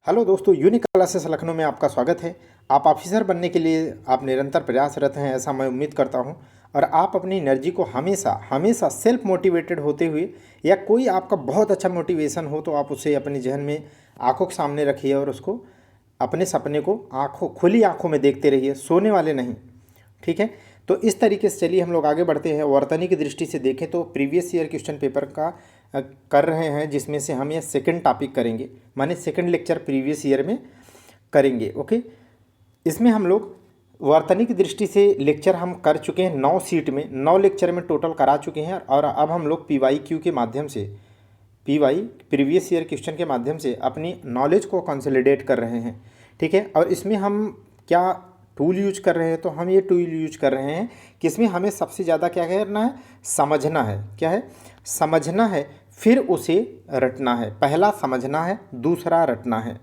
Hello दोस्तों, unique classes Lucknow में आपका स्वागत है। आप ऑफिसर बनने के लिए आप निरंतर प्रयासरत हैं, ऐसा मैं उम्मीद करता हूं। और आप अपनी एनर्जी को हमेशा हमेशा सेल्फ मोटिवेटेड होते हुए, या कोई आपका बहुत अच्छा मोटिवेशन हो तो आप उसे अपने जहन में आंखों के सामने रखिए और उसको अपने सपने को खुली आंखों में देखते रहिए, सोने वाले नहीं। ठीक है, तो इस तरीके से चलिए हम लोग आगे बढ़ते हैं। वर्तनी की दृष्टि से देखें तो प्रीवियस ईयर क्वेश्चन पेपर का कर रहे हैं, जिसमें से हम ये सेकंड टॉपिक करेंगे, माने सेकंड लेक्चर प्रीवियस ईयर में करेंगे। ओके, इसमें हम लोग वर्तनी की दृष्टि से लेक्चर हम कर चुके हैं 9 सीट में, 9 लेक्चर में टोटल करा चुके हैं। और अब हम लोग PYQ के माध्यम से, PY प्रीवियस ईयर क्वेश्चन के माध्यम से अपनी नॉलेज को कंसोलिडेट कर रहे हैं। ठीक है, और इसमें हम क्या टूल यूज कर रहे हैं, तो हम ये टूल यूज कर रहे हैं कि इसमें हमें सबसे ज़्यादा क्या करना है, समझना है। क्या है? समझना है, फिर उसे रटना है। पहला समझना है, दूसरा रटना है।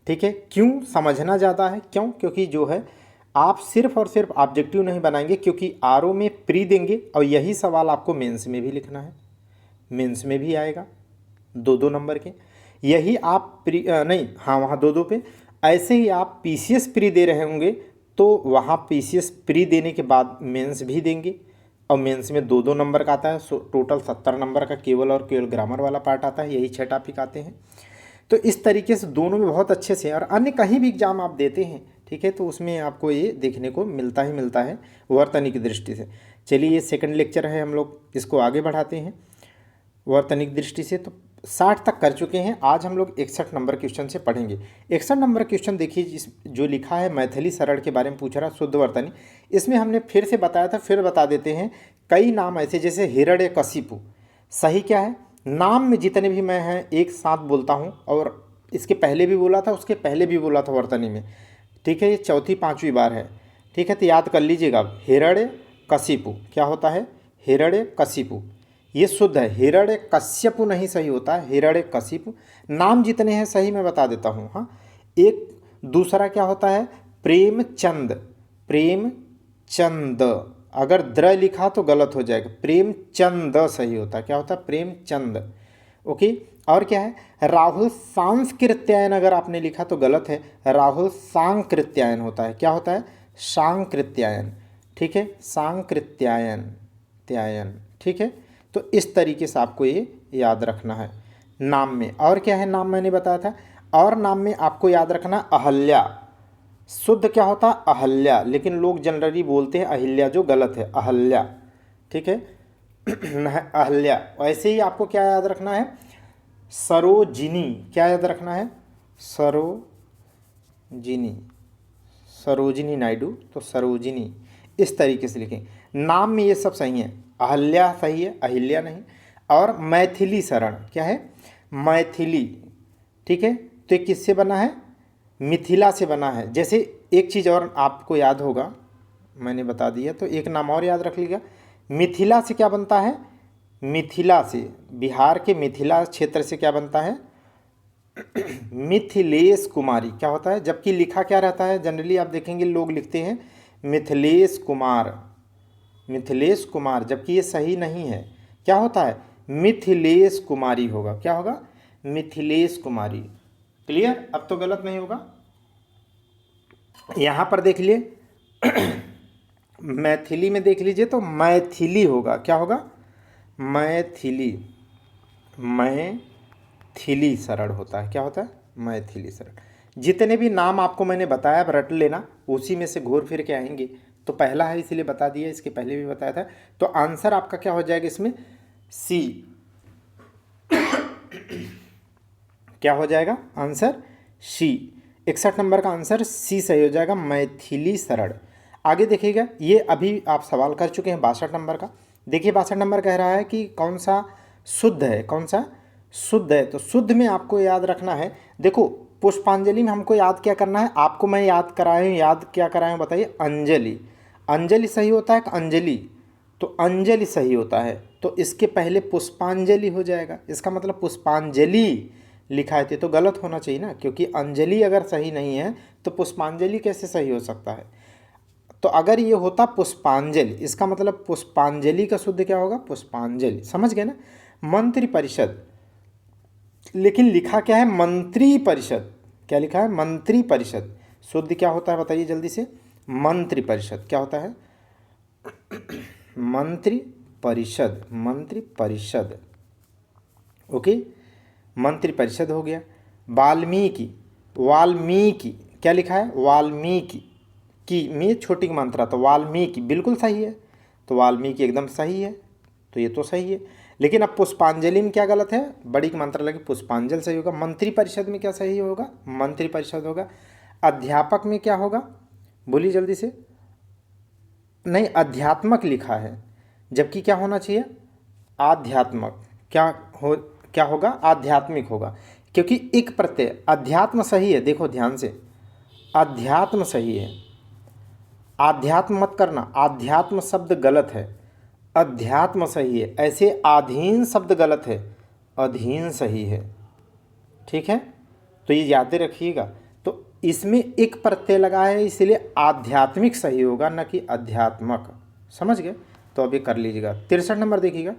ठीक है, क्यों समझना ज़्यादा है? क्यों? क्योंकि जो है आप सिर्फ और सिर्फ ऑब्जेक्टिव नहीं बनाएंगे, क्योंकि RO में प्री देंगे और यही सवाल आपको मेंस में भी लिखना है, मेंस में भी आएगा 2-2 नंबर के। यही आप प्री नहीं, हाँ, वहाँ 2-2 पे। ऐसे ही आप PCS प्री दे रहे होंगे तो वहाँ PCS प्री देने के बाद मेंस भी देंगे, और मेंस में 2-2 नंबर का आता है। सो टोटल 70 नंबर का केवल और केवल ग्रामर वाला पार्ट आता है। यही 6 टॉपिक आते हैं। तो इस तरीके से दोनों में बहुत अच्छे से, और अन्य कहीं भी एग्जाम आप देते हैं, ठीक है, तो उसमें आपको ये देखने को मिलता ही मिलता है वर्तनी की दृष्टि से। चलिए, ये सेकंड लेक्चर है, हम लोग इसको आगे बढ़ाते हैं वर्तनी की दृष्टि से। तो 60 तक कर चुके हैं। आज हम लोग 61 नंबर क्वेश्चन से पढ़ेंगे। 61 नंबर क्वेश्चन देखिए, जो लिखा है मैथिली सरल के बारे में पूछ रहा, शुद्ध वर्तनी। इसमें हमने फिर से बताया था, फिर बता देते हैं। कई नाम ऐसे, जैसे हिरण्यकशिपु, सही क्या है? नाम में जितने भी मैं हैं एक साथ बोलता हूँ, और इसके पहले भी बोला था, उसके पहले भी बोला था वर्तनी में। ठीक है, ये चौथी 5वीं बार है। ठीक है, तो याद कर लीजिएगा। हिरण्यकशिपु क्या होता है? हिरण्यकशिपु, ये शुद्ध है। हिरण्यकश्यपु नहीं सही होता है, हिरण्यकशिपु। नाम जितने हैं सही मैं बता देता हूँ। हाँ, एक दूसरा क्या होता है? प्रेमचंद, प्रेमचंद। अगर द्र लिखा तो गलत हो जाएगा, प्रेमचंद सही होता है। क्या होता है? प्रेमचंद। ओके, और क्या है? राहुल सांकृत्यायन अगर आपने लिखा तो गलत है, राहुल सांकृत्यायन होता है। क्या होता है? सांकृत्यायन। ठीक है, सांकृत्यायन, त्यायन। ठीक है, तो इस तरीके से आपको ये याद रखना है नाम में। और क्या है नाम? मैंने बताया था। और नाम में आपको याद रखना अहल्या। शुद्ध क्या होता है? अहल्या, लेकिन लोग जनरली बोलते हैं अहिल्या, जो गलत है, अहल्या। ठीक है अहल्या। वैसे ही आपको क्या याद रखना है? सरोजिनी। क्या याद रखना है? सरोजिनी, सरोजिनी नायडू, तो सरोजिनी। इस तरीके से लिखें। नाम में ये सब सही है। अहल्या सही है, अहिल्या नहीं। और मैथिली शरण क्या है? मैथिली। ठीक है, तो ये किससे बना है? मिथिला से बना है। जैसे एक चीज़ और आपको याद होगा, मैंने बता दिया, तो एक नाम और याद रख लीजिएगा। मिथिला से क्या बनता है? मिथिला से, बिहार के मिथिला क्षेत्र से क्या बनता है? मिथिलेश कुमारी। क्या होता है? जबकि लिखा क्या रहता है? जनरली आप देखेंगे लोग लिखते हैं मिथिलेश कुमार, मिथिलेश कुमार, जबकि ये सही नहीं है। क्या होता है? मिथिलेश कुमारी होगा। क्या होगा? मिथिलेश कुमारी। क्लियर? अब तो गलत नहीं होगा। यहाँ पर देख लिए मैथिली में देख लीजिए तो मैथिली होगा। क्या होगा? मैथिली, मैथिली शरण होता है। क्या होता है? मैथिली शरण। जितने भी नाम आपको मैंने बताया अब रट लेना, उसी में से घूर फिर के आएंगे। तो पहला है इसीलिए बता दिया, इसके पहले भी बताया था। तो आंसर आपका क्या हो जाएगा इसमें? सी। क्या हो जाएगा आंसर? सी। 61 नंबर का आंसर सी सही हो जाएगा, मैथिली शरण। आगे देखिएगा, ये अभी आप सवाल कर चुके हैं 62 नंबर का। देखिए 62 नंबर कह रहा है कि कौन सा शुद्ध है, कौन सा शुद्ध है। तो शुद्ध में आपको याद रखना है, देखो पुष्पांजलि में हमको याद क्या करना है? आपको मैं याद कराया हूँ, याद क्या कराया हूँ बताइए? अंजलि। अंजलि सही होता है कि अंजलि? तो अंजलि सही होता है। तो इसके पहले पुष्पांजलि हो जाएगा। इसका मतलब पुष्पांजलि लिखा है, तो गलत होना चाहिए ना, क्योंकि अंजलि अगर सही नहीं है तो पुष्पांजलि कैसे सही हो सकता है? तो अगर ये होता पुष्पांजलि, इसका मतलब पुष्पांजलि का शुद्ध क्या होगा? पुष्पांजलि। समझ गए ना? मंत्रि परिषद, लेकिन लिखा क्या है? मंत्री परिषद। क्या लिखा है? मंत्री परिषद। शुद्ध क्या होता है बताइए जल्दी से? मंत्री परिषद। क्या होता है? मंत्री परिषद, मंत्री परिषद। ओके, मंत्री परिषद हो गया। वाल्मीकि, वाल्मीकि क्या लिखा है? वाल्मीकि की में छोटी की मात्रा, तो वाल्मीकि बिल्कुल सही है, तो वाल्मीकि एकदम सही है, तो ये तो सही है। लेकिन अब पुष्पांजलि में क्या गलत है? बड़ी की मात्रा लगी, पुष्पांजलि सही होगा। मंत्री परिषद में क्या सही होगा? मंत्री परिषद होगा। अध्यापक में क्या होगा? बोलिए जल्दी से। नहीं, अध्यात्मक लिखा है, जबकि क्या होना चाहिए? आध्यात्मक। क्या होगा? आध्यात्मिक होगा, क्योंकि एक प्रत्यय, अध्यात्म सही है, देखो ध्यान से, अध्यात्म सही है। आध्यात्म मत करना, आध्यात्म शब्द गलत है, अध्यात्म सही है। ऐसे अधीन शब्द गलत है, अधीन सही है। ठीक है, तो ये याद रखिएगा। तो इसमें एक प्रत्यय लगा है, इसलिए आध्यात्मिक सही होगा, न कि अध्यात्मक। समझ गए? तो अभी कर लीजिएगा। 63 नंबर देखिएगा।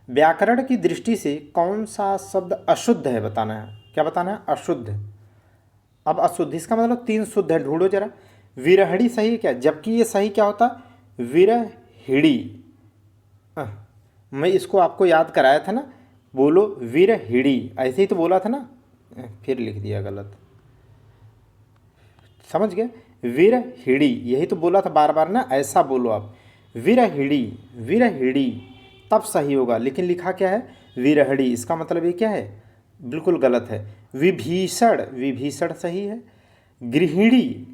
व्याकरण की दृष्टि से कौन सा शब्द अशुद्ध है बताना है। क्या बताना है? अशुद्ध। अब अशुद्ध इसका मतलब 3 शुद्ध है, ढूंढो जरा। विरहड़ी सही है क्या? जबकि ये सही क्या होता? विरहिड़ी। मैं इसको आपको याद कराया था ना, बोलो विरहिड़ी, ऐसे ही तो बोला था ना, फिर लिख दिया गलत। समझ गए? विरहिड़ी, यही तो बोला था बार बार ना, ऐसा बोलो आप, विरहिड़ी, विरहिड़ी, तब सही होगा। लेकिन लिखा क्या है? विरहड़ी। इसका मतलब ये क्या है? बिल्कुल गलत है। विभीषण, विभीषण सही है। गृहिणी,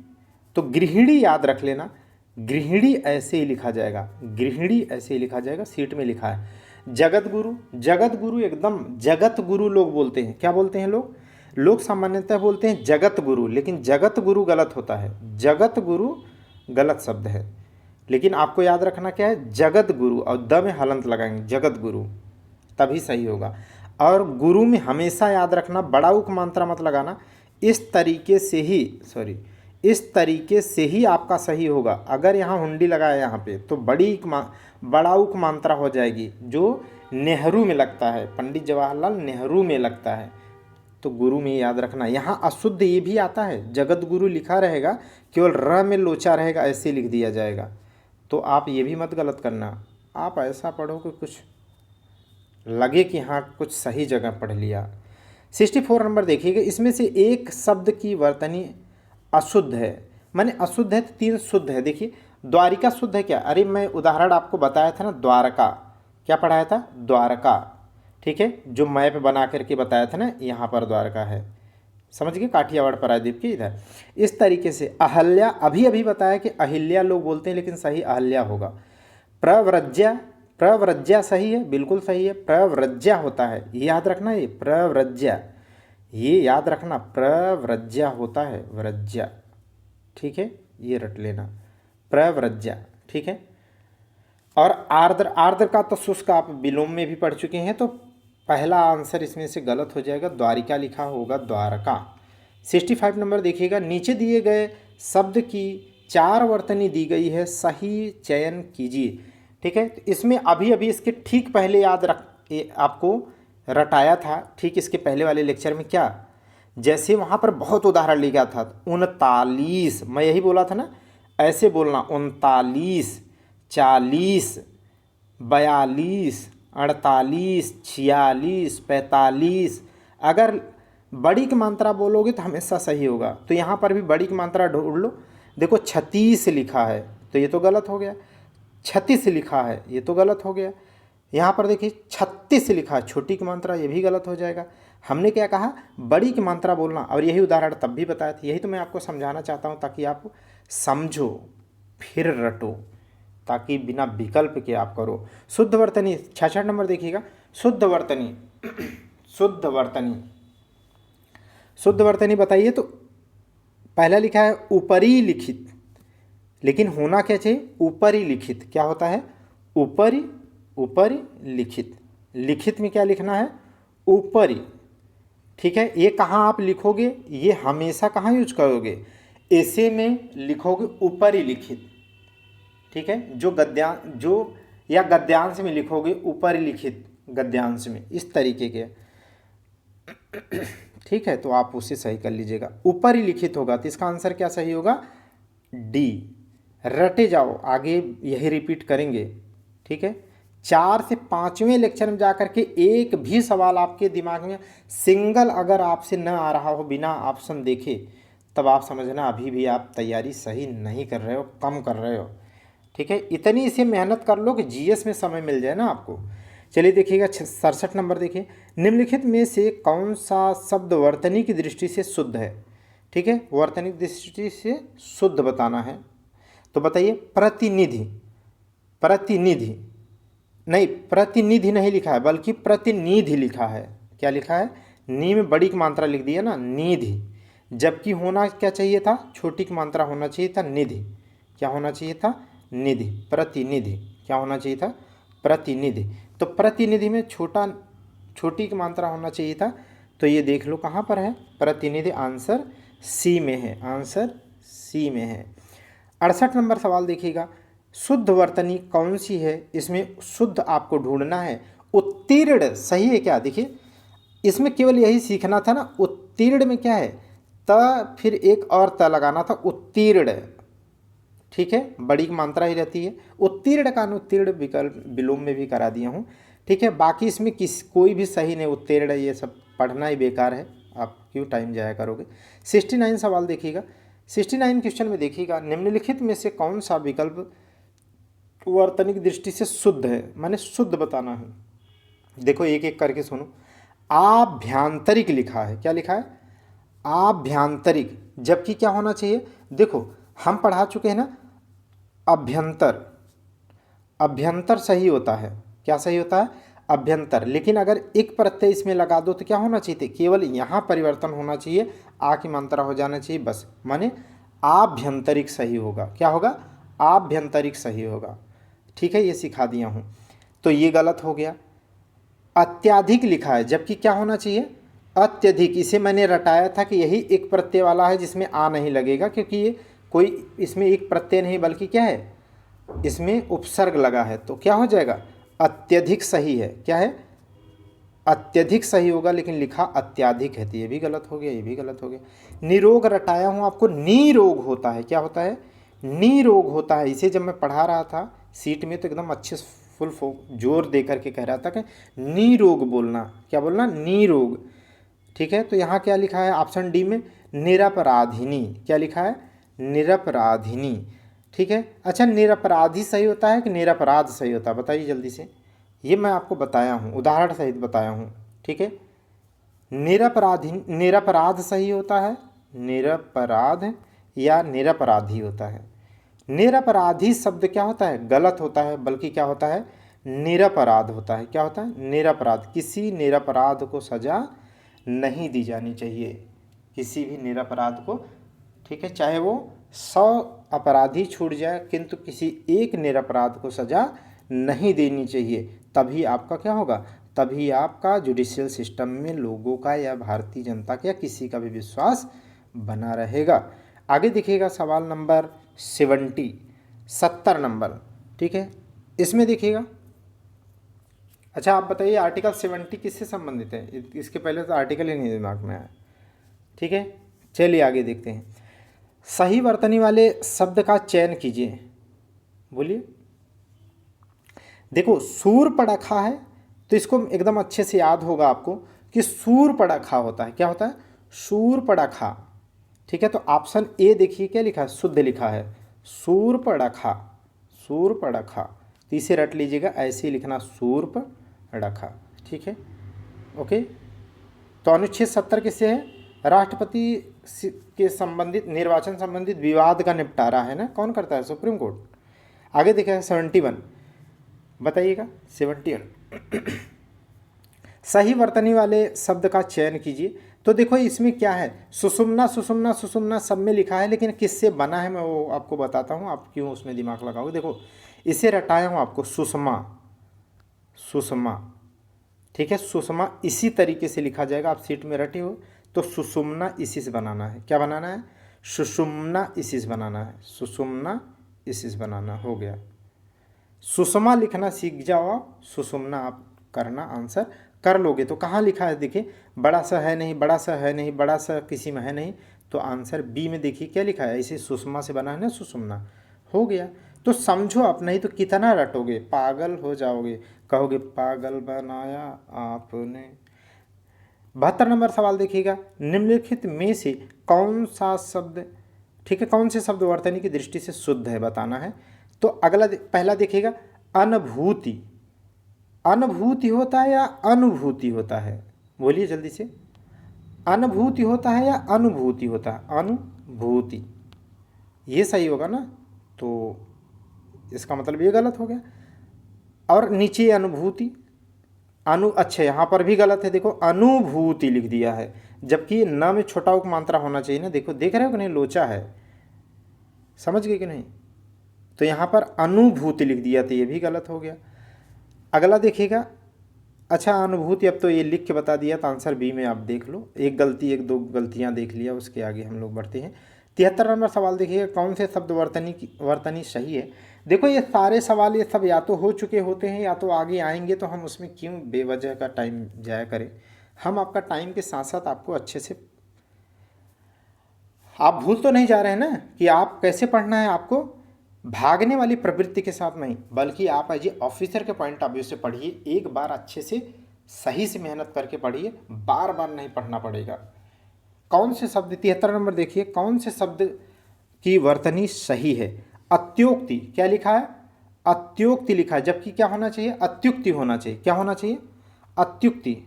तो गृहिणी याद रख लेना, गृहिणी ऐसे ही लिखा जाएगा, गृहिणी ऐसे ही लिखा जाएगा, सीट में लिखा है। जगत गुरु, जगत गुरु एकदम, जगत गुरु लोग बोलते हैं। क्या बोलते हैं लोग? लोग सामान्यतः बोलते हैं जगत गुरु, लेकिन जगत गुरु गलत होता है, जगत गुरु गलत शब्द है। लेकिन आपको याद रखना क्या है? जगत गुरु, और द में हलंत लगाएंगे, जगत गुरु, तभी सही होगा। और गुरु में हमेशा याद रखना, बड़ा उक मात्रा मत लगाना, इस तरीके से ही, सॉरी, इस तरीके से ही आपका सही होगा। अगर यहाँ हुंडी लगाया यहाँ पे, तो बड़ा उक मात्रा हो जाएगी, जो नेहरू में लगता है, पंडित जवाहरलाल नेहरू में लगता है। तो गुरु में याद रखना। यहाँ अशुद्ध ये भी आता है, जगत गुरु लिखा रहेगा, केवल र में लोचा रहेगा, ऐसे लिख दिया जाएगा। तो आप ये भी मत गलत करना, आप ऐसा पढ़ो कि कुछ लगे कि हाँ कुछ सही जगह पढ़ लिया। 64 नंबर देखिएगा। इसमें से एक शब्द की वर्तनी अशुद्ध है, माने अशुद्ध है तो 3 शुद्ध है। देखिए, द्वारिका शुद्ध है क्या? अरे मैं उदाहरण आपको बताया था ना, द्वारका, क्या पढ़ाया था? द्वारका। ठीक है, जो मैप बना करके बताया था ना, यहाँ पर द्वारका है, समझ गए? काठियावाड़ प्रायद्वीप के इधर। इस तरीके से अहल्या, अभी अभी बताया कि अहिल्या लोग बोलते हैं, लेकिन सही अहल्या होगा। प्रव्रज्या, प्रव्रज्या सही है, बिल्कुल सही है, प्रव्रज्या होता है, ये याद रखना, ये प्रव्रज्या, ये याद रखना, प्रव्रज्या होता है, व्रज्या। ठीक है, ये रट लेना, प्रव्रज्या। ठीक है, और आर्द्र, आर्द्र का तो शुष्क आप विलोम में भी पढ़ चुके हैं, तो पहला आंसर इसमें से गलत हो जाएगा, द्वारिका लिखा होगा, द्वारका। 65 नंबर देखिएगा। नीचे दिए गए शब्द की 4 वर्तनी दी गई है, सही चयन कीजिए। ठीक है, तो इसमें अभी अभी इसके ठीक पहले याद रख, आपको रटाया था, ठीक इसके पहले वाले लेक्चर में। क्या? जैसे वहाँ पर बहुत उदाहरण लिखा था, 39, मैं यही बोला था ना, ऐसे बोलना, 39, 40, 42, 48, 46, 45। अगर बड़ी की मात्रा बोलोगे तो हमेशा सही होगा। तो यहाँ पर भी बड़ी की मात्रा ढूंढ लो। देखो 36 लिखा है, तो ये तो गलत हो गया। 36 लिखा है, ये तो गलत हो गया। यहाँ पर देखिए 36 लिखा है, छोटी की मात्रा, ये भी गलत हो जाएगा। हमने क्या कहा? बड़ी की मात्रा बोलना, और यही उदाहरण तब भी बताया था। यही तो मैं आपको समझाना चाहता हूँ, ताकि आप समझो फिर रटो, ताकि बिना विकल्प के आप करो। शुद्ध वर्तनी 66 नंबर देखिएगा। शुद्ध वर्तनी, शुद्ध वर्तनी, शुद्ध वर्तनी बताइए। तो पहला लिखा है ऊपरी लिखित, लेकिन होना क्या चाहिए? ऊपरी लिखित। क्या होता है? ऊपरी, ऊपरी लिखित। लिखित में क्या लिखना है? ऊपरी। ठीक है, ये कहाँ आप लिखोगे? ये हमेशा कहाँ यूज करोगे? ऐसे में लिखोगे ऊपरी लिखित। ठीक है, जो जो या गद्यांश में लिखोगे ऊपरी लिखित, गद्यांश में, इस तरीके के। ठीक है, तो आप उसे सही कर लीजिएगा। ऊपर ही लिखित होगा तो इसका आंसर क्या सही होगा? डी। रटे जाओ, आगे यही रिपीट करेंगे। ठीक है, 4 से 5वें लेक्चर में जाकर के एक भी सवाल आपके दिमाग में सिंगल अगर आपसे न आ रहा हो बिना ऑप्शन देखे, तब आप समझना अभी भी आप तैयारी सही नहीं कर रहे हो, कम कर रहे हो। ठीक है, इतनी इसे मेहनत कर लो कि जीएस में समय मिल जाए ना आपको। चलिए देखिएगा 67 नंबर देखिए, निम्नलिखित में से कौन सा शब्द वर्तनी की दृष्टि से शुद्ध है? ठीक है, वर्तनी की दृष्टि से शुद्ध बताना है, तो बताइए। प्रतिनिधि, प्रतिनिधि नहीं, प्रतिनिधि नहीं लिखा है बल्कि प्रतिनिधि लिखा है। क्या लिखा है? नी में बड़ी की मात्रा लिख दी है ना, निधि, जबकि होना क्या चाहिए था? छोटी की मात्रा होना चाहिए था, निधि। क्या होना चाहिए था? निधि। प्रतिनिधि क्या होना चाहिए था? प्रतिनिधि। तो प्रतिनिधि में छोटी की मात्रा होना चाहिए था, तो ये देख लो कहाँ पर है प्रतिनिधि, आंसर सी में है, आंसर सी में है। 68 नंबर सवाल देखिएगा, शुद्ध वर्तनी कौन सी है? इसमें शुद्ध आपको ढूंढना है। उत्तीर्ण सही है क्या? देखिए इसमें केवल यही सीखना था ना, उत्तीर्ण में क्या है? त फिर एक और त लगाना था, उत्तीर्ण। ठीक है, बड़ी की मात्रा ही रहती है। उत्तीर्ण का अनुत्तीर्ण विकल्प विलोम में भी करा दिया हूँ। ठीक है, बाकी इसमें कोई भी सही नहीं, उत्तीर्ण ये सब पढ़ना ही बेकार है, आप क्यों टाइम जाया करोगे। 69 सवाल देखिएगा, 69 क्वेश्चन में देखिएगा, निम्नलिखित में से कौन सा विकल्प वर्तनिक दृष्टि से शुद्ध है? माने शुद्ध बताना है। देखो एक एक करके सुनो। आभ्यांतरिक लिखा है, क्या लिखा है? आभ्यांतरिक, जबकि क्या होना चाहिए? देखो हम पढ़ा चुके हैं ना, अभ्यंतर, अभ्यंतर सही होता है। क्या सही होता है? अभ्यंतर। लेकिन अगर एक प्रत्यय इसमें लगा दो तो क्या होना चाहिए? केवल यहाँ परिवर्तन होना चाहिए, आ की मात्रा हो जाना चाहिए बस, माने आभ्यंतरिक सही होगा। क्या होगा? आभ्यंतरिक सही होगा। ठीक है, ये सिखा दिया हूँ, तो ये गलत हो गया। अत्याधिक लिखा है, जबकि क्या होना चाहिए? अत्यधिक। इसे मैंने रटाया था कि यही एक प्रत्यय वाला है जिसमें आ नहीं लगेगा, क्योंकि ये कोई इसमें एक प्रत्यय नहीं बल्कि क्या है, इसमें उपसर्ग लगा है, तो क्या हो जाएगा? अत्यधिक सही है। क्या है? अत्यधिक सही होगा, लेकिन लिखा अत्याधिक है, तो ये भी गलत हो गया, ये भी गलत हो गया। निरोग रटाया हूँ आपको, निरोग होता है। क्या होता है? निरोग होता है। इसे जब मैं पढ़ा रहा था सीट में तो एकदम अच्छे फुल जोर दे करके कह रहा था कि निरोग बोलना। क्या बोलना? निरोग। ठीक है, तो यहाँ क्या लिखा है ऑप्शन डी में? निरपराधिनी। क्या लिखा है? निरपराधिनी। ठीक है, अच्छा निरपराधी सही होता है कि निरपराध सही होता है? बताइए जल्दी से। ये मैं आपको बताया हूँ, उदाहरण सहित बताया हूँ। ठीक है, निरपराधी, निरपराध सही होता है, निरपराध या निरपराधी होता है? निरपराधी शब्द क्या होता है? गलत होता है, बल्कि क्या होता है? निरपराध होता है। क्या होता है? निरपराध। किसी निरपराध को सजा नहीं दी जानी चाहिए, किसी भी निरपराध को। ठीक है, चाहे वो 100 अपराधी छूट जाए, किंतु किसी एक निरपराध को सजा नहीं देनी चाहिए। तभी आपका क्या होगा? तभी आपका जुडिशियल सिस्टम में लोगों का या भारतीय जनता का या किसी का भी विश्वास बना रहेगा। आगे देखिएगा सवाल नंबर 70 नंबर। ठीक है, इसमें देखिएगा, अच्छा आप बताइए आर्टिकल 70 किससे संबंधित है? इसके पहले तो आर्टिकल ही नहीं दिमाग में आया। ठीक है, चलिए आगे देखते हैं। सही वर्तनी वाले शब्द का चयन कीजिए, बोलिए। देखो शूर्पणखा है, तो इसको एकदम अच्छे से याद होगा आपको कि शूर्पणखा होता है। क्या होता है? शूर्पणखा। ठीक है, तो ऑप्शन ए देखिए क्या लिखा है? शुद्ध लिखा है, शूर्पणखा, शूर्पणखा। तो इसे रट लीजिएगा, ऐसे ही लिखना शूर्पणखा। ठीक है, ओके। तो अनुच्छेद 70 किससे है? राष्ट्रपति के संबंधित, निर्वाचन संबंधित विवाद का निपटारा है ना, कौन करता है? Supreme court. आगे देखा 71, बताइएगा 71। सही वर्तनी वाले शब्द का चयन कीजिए। तो देखो इसमें क्या है, सुषुम्ना सुषुम्ना सुषुम्ना सब में लिखा है, लेकिन किससे बना है मैं वो आपको बताता हूँ, आप क्यों उसमें दिमाग लगाओगे। देखो इसे रटाया हूँ आपको, सुषमा, सुषमा। ठीक है, सुषमा इसी तरीके से लिखा जाएगा, आप सीट में रटे हो तो सुषुम्ना इसी से बनाना है। क्या बनाना है? सुषुम्ना इसी से बनाना है, सुषुम्ना इसी से बनाना। हो गया, सुषमा लिखना सीख जाओ आप, सुषुम्ना आप करना आंसर कर लोगे तो कहाँ लिखा है देखिए, बड़ा सा है नहीं, बड़ा सा है नहीं, बड़ा सा किसी में है नहीं, तो आंसर बी में देखिए क्या लिखा है, इसे सुषमा से बना है ना, सुषुम्ना, हो गया। तो समझो आप, नहीं तो कितना रटोगे, पागल हो जाओगे, कहोगे पागल बनाया आपने। 72 नंबर सवाल देखिएगा, निम्नलिखित में से कौन सा शब्द, ठीक है, कौन से शब्द वर्तनी की दृष्टि से शुद्ध है बताना है। तो अगला पहला देखिएगा, अनुभूति। अनुभूति होता है या अनुभूति होता है, बोलिए जल्दी से, अनुभूति होता है या अनुभूति होता है, अनुभूति, ये सही होगा ना, तो इसका मतलब ये गलत हो गया। और नीचे अनुभूति, अच्छा यहाँ पर भी गलत है, देखो अनुभूति लिख दिया है, जबकि न में छोटा उप मात्रा होना चाहिए ना, देखो देख रहे हो कि नहीं, लोचा है, समझ गए कि नहीं, तो यहाँ पर अनुभूति लिख दिया, तो ये भी गलत हो गया। अगला देखिएगा, अच्छा अनुभूति, अब तो ये लिख के बता दिया, तो आंसर बी में आप देख लो, एक गलती एक दो गलतियाँ देख लिया, उसके आगे हम लोग बढ़ते हैं। 73 नंबर सवाल देखिएगा, कौन से शब्द वर्तनी सही है। देखो ये सारे सवाल ये सब या तो हो चुके होते हैं या तो आगे आएंगे, तो हम उसमें क्यों बेवजह का टाइम जाया करें। हम आपका टाइम के साथ साथ आपको अच्छे से, आप भूल तो नहीं जा रहे हैं ना कि आप कैसे पढ़ना है, आपको भागने वाली प्रवृत्ति के साथ नहीं, बल्कि आप एज ए ऑफिसर के पॉइंट ऑफ व्यू से पढ़िए, एक बार अच्छे से सही से मेहनत करके पढ़िए, बार बार नहीं पढ़ना पड़ेगा। कौन से शब्द, 73 नंबर देखिए, कौन से शब्द की वर्तनी सही है। अत्योक्ति, क्या लिखा है, अत्योक्ति लिखा है, जबकि क्या होना चाहिए, अत्युक्ति होना चाहिए, क्या होना चाहिए, अत्युक्ति,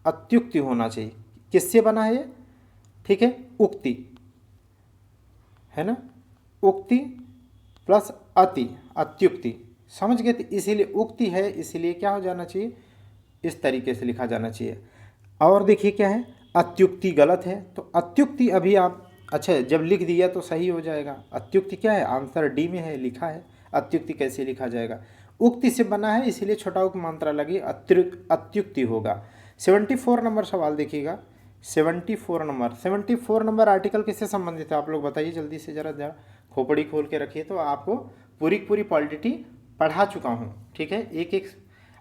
अत्युक्ति होना चाहिए। किससे बना है ये, ठीक है, उक्ति है ना, उक्ति प्लस अति, अत्युक्ति, समझ गए, तो इसीलिए उक्ति है, इसीलिए क्या हो जाना चाहिए, इस तरीके से लिखा जाना चाहिए। और देखिए क्या है, अत्युक्ति गलत है, तो अत्युक्ति अभी आप, अच्छा जब लिख दिया तो सही हो जाएगा। अत्युक्ति क्या है, आंसर डी में है, लिखा है, अत्युक्ति कैसे लिखा जाएगा, उक्ति से बना है, इसलिए छोटा उप मात्रा लगी, अत्युक्ति होगा। 74 नंबर सवाल देखिएगा, 74 नंबर आर्टिकल किससे संबंधित है, आप लोग बताइए जल्दी से, जरा खोपड़ी खोल के रखिए, तो आपको पूरी पूरी पॉलिटी पढ़ा चुका हूँ, ठीक है, एक एक